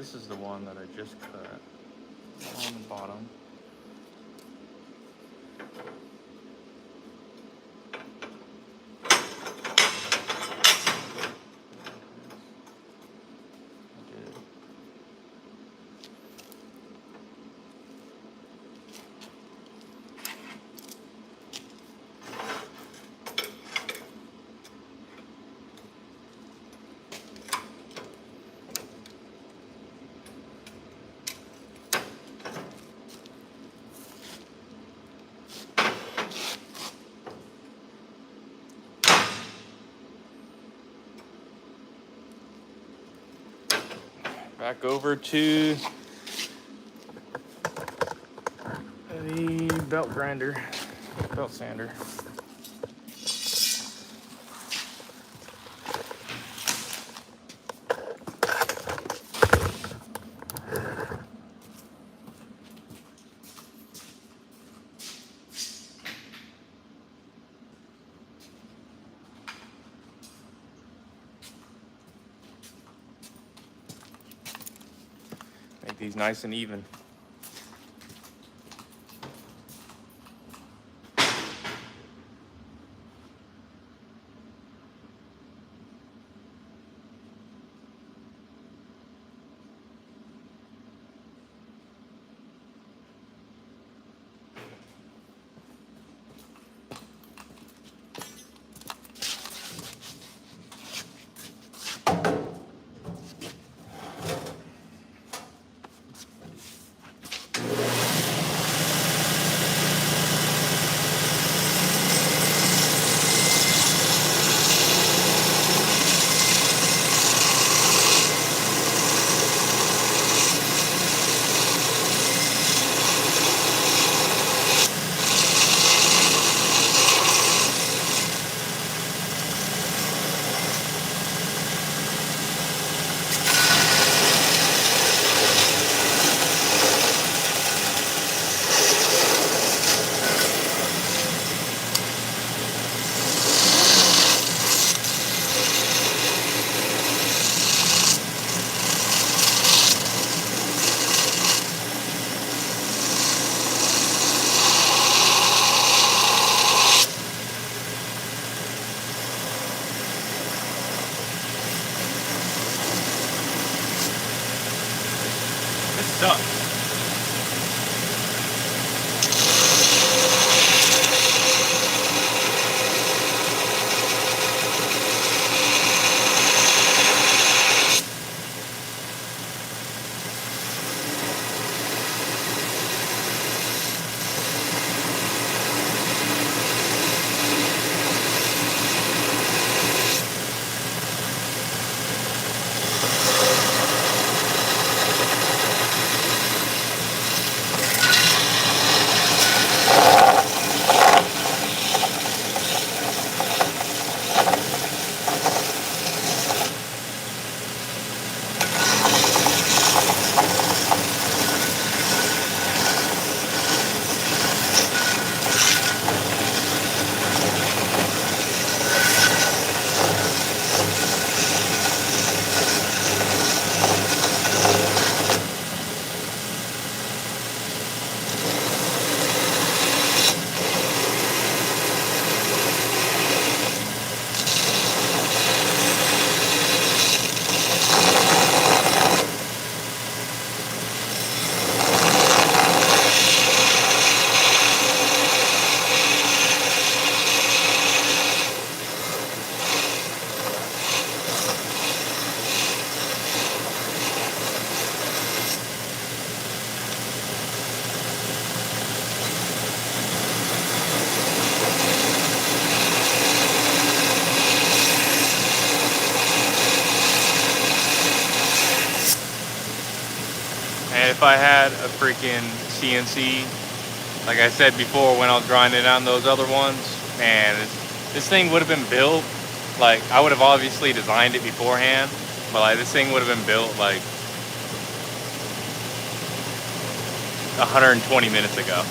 A: This is the one that I just cut on the bottom. Back over to the belt grinder, belt sander. these nice and even. Sucks. And if I had a freaking CNC, like I said before when I was grinding on those other ones, man, this thing would have been built, like, I would have obviously designed it beforehand, but like this thing would have been built like 120 minutes ago.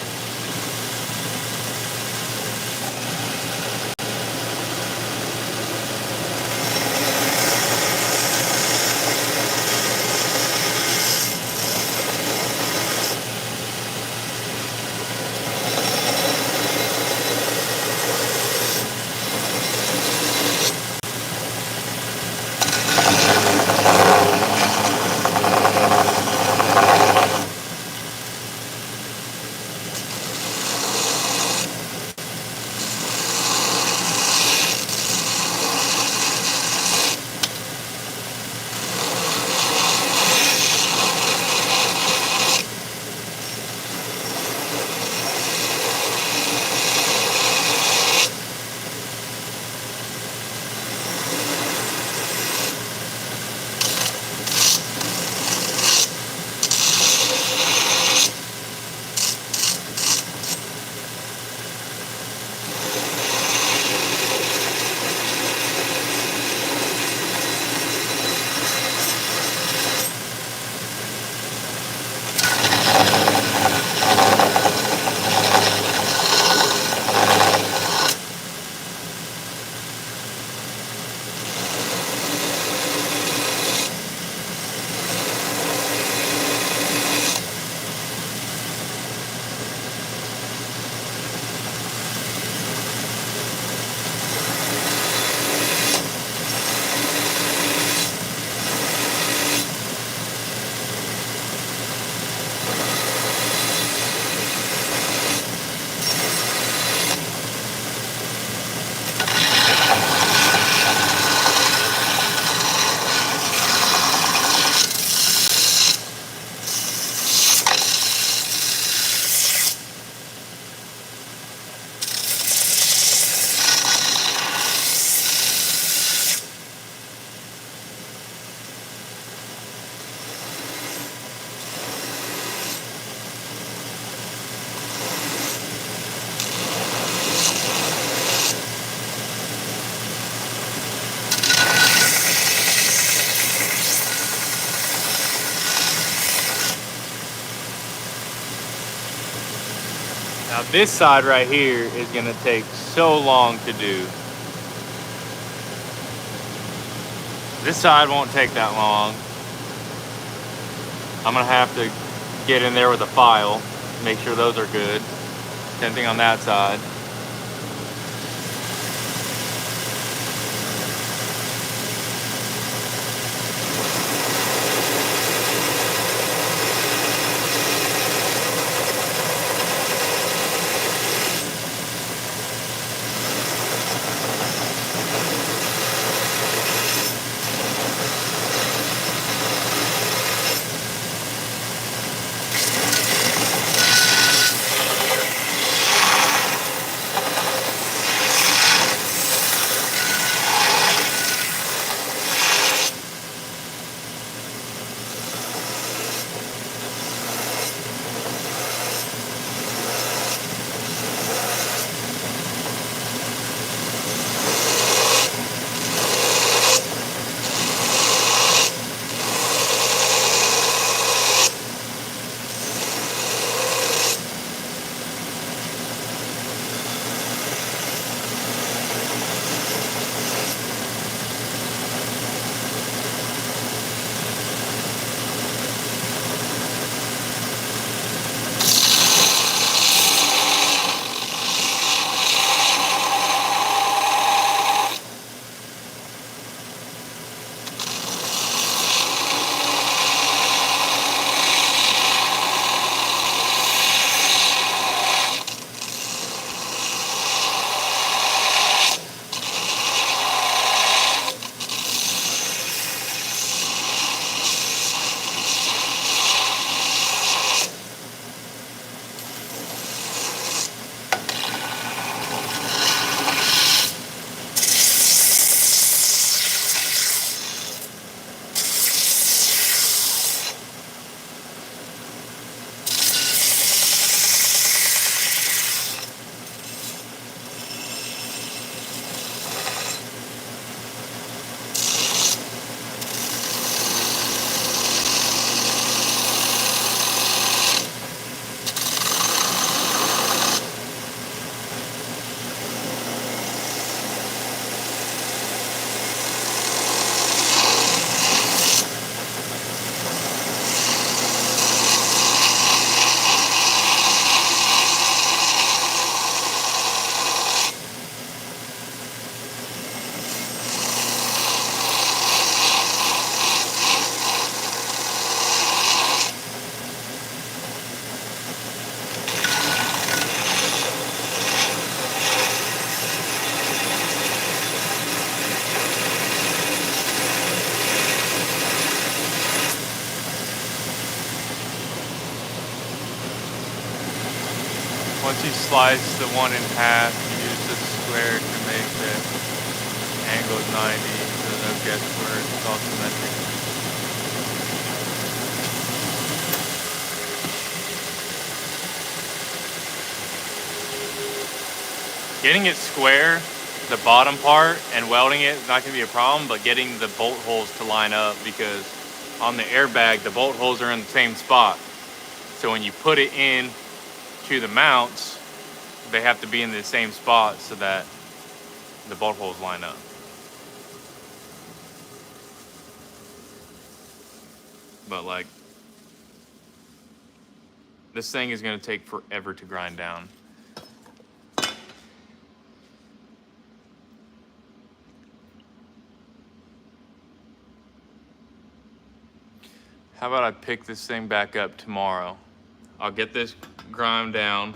A: Now this side right here is gonna take so long to do. This side won't take that long. I'm gonna have to get in there with a file, make sure those are good. Same thing on that side. Once you slice the one in half, you use the square to make the angle 90, so no guesswork, it's all symmetric. Getting it square, the bottom part, and welding it is not going to be a problem, but getting the bolt holes to line up, because on the airbag, the bolt holes are in the same spot. So when you put it in to the mounts, they have to be in the same spot so that the bolt holes line up. But like, this thing is going to take forever to grind down. How about I pick this thing back up tomorrow? I'll get this ground down,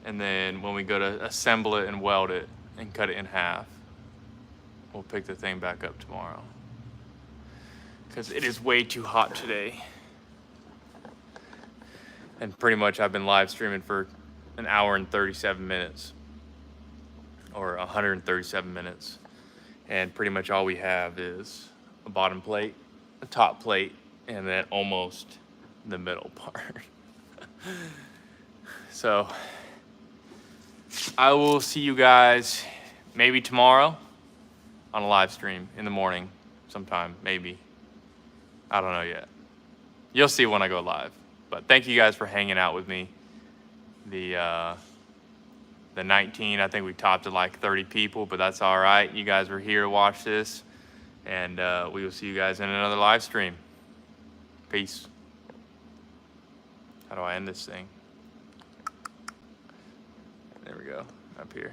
A: and then when we go to assemble it and weld it and cut it in half, we'll pick the thing back up tomorrow. Because it is way too hot today. And pretty much I've been live streaming for an hour and 37 minutes. Or 137 minutes. And pretty much all we have is a bottom plate, a top plate, and then almost the middle part. So I will see you guys maybe tomorrow on a live stream in the morning sometime, maybe. I don't know yet. You'll see when I go live. But thank you guys for hanging out with me. the 19. I think we topped at like 30 people, but that's all right. You guys were here to watch this, and we will see you guys in another live stream. Peace. How do I end this thing? There we go, up here.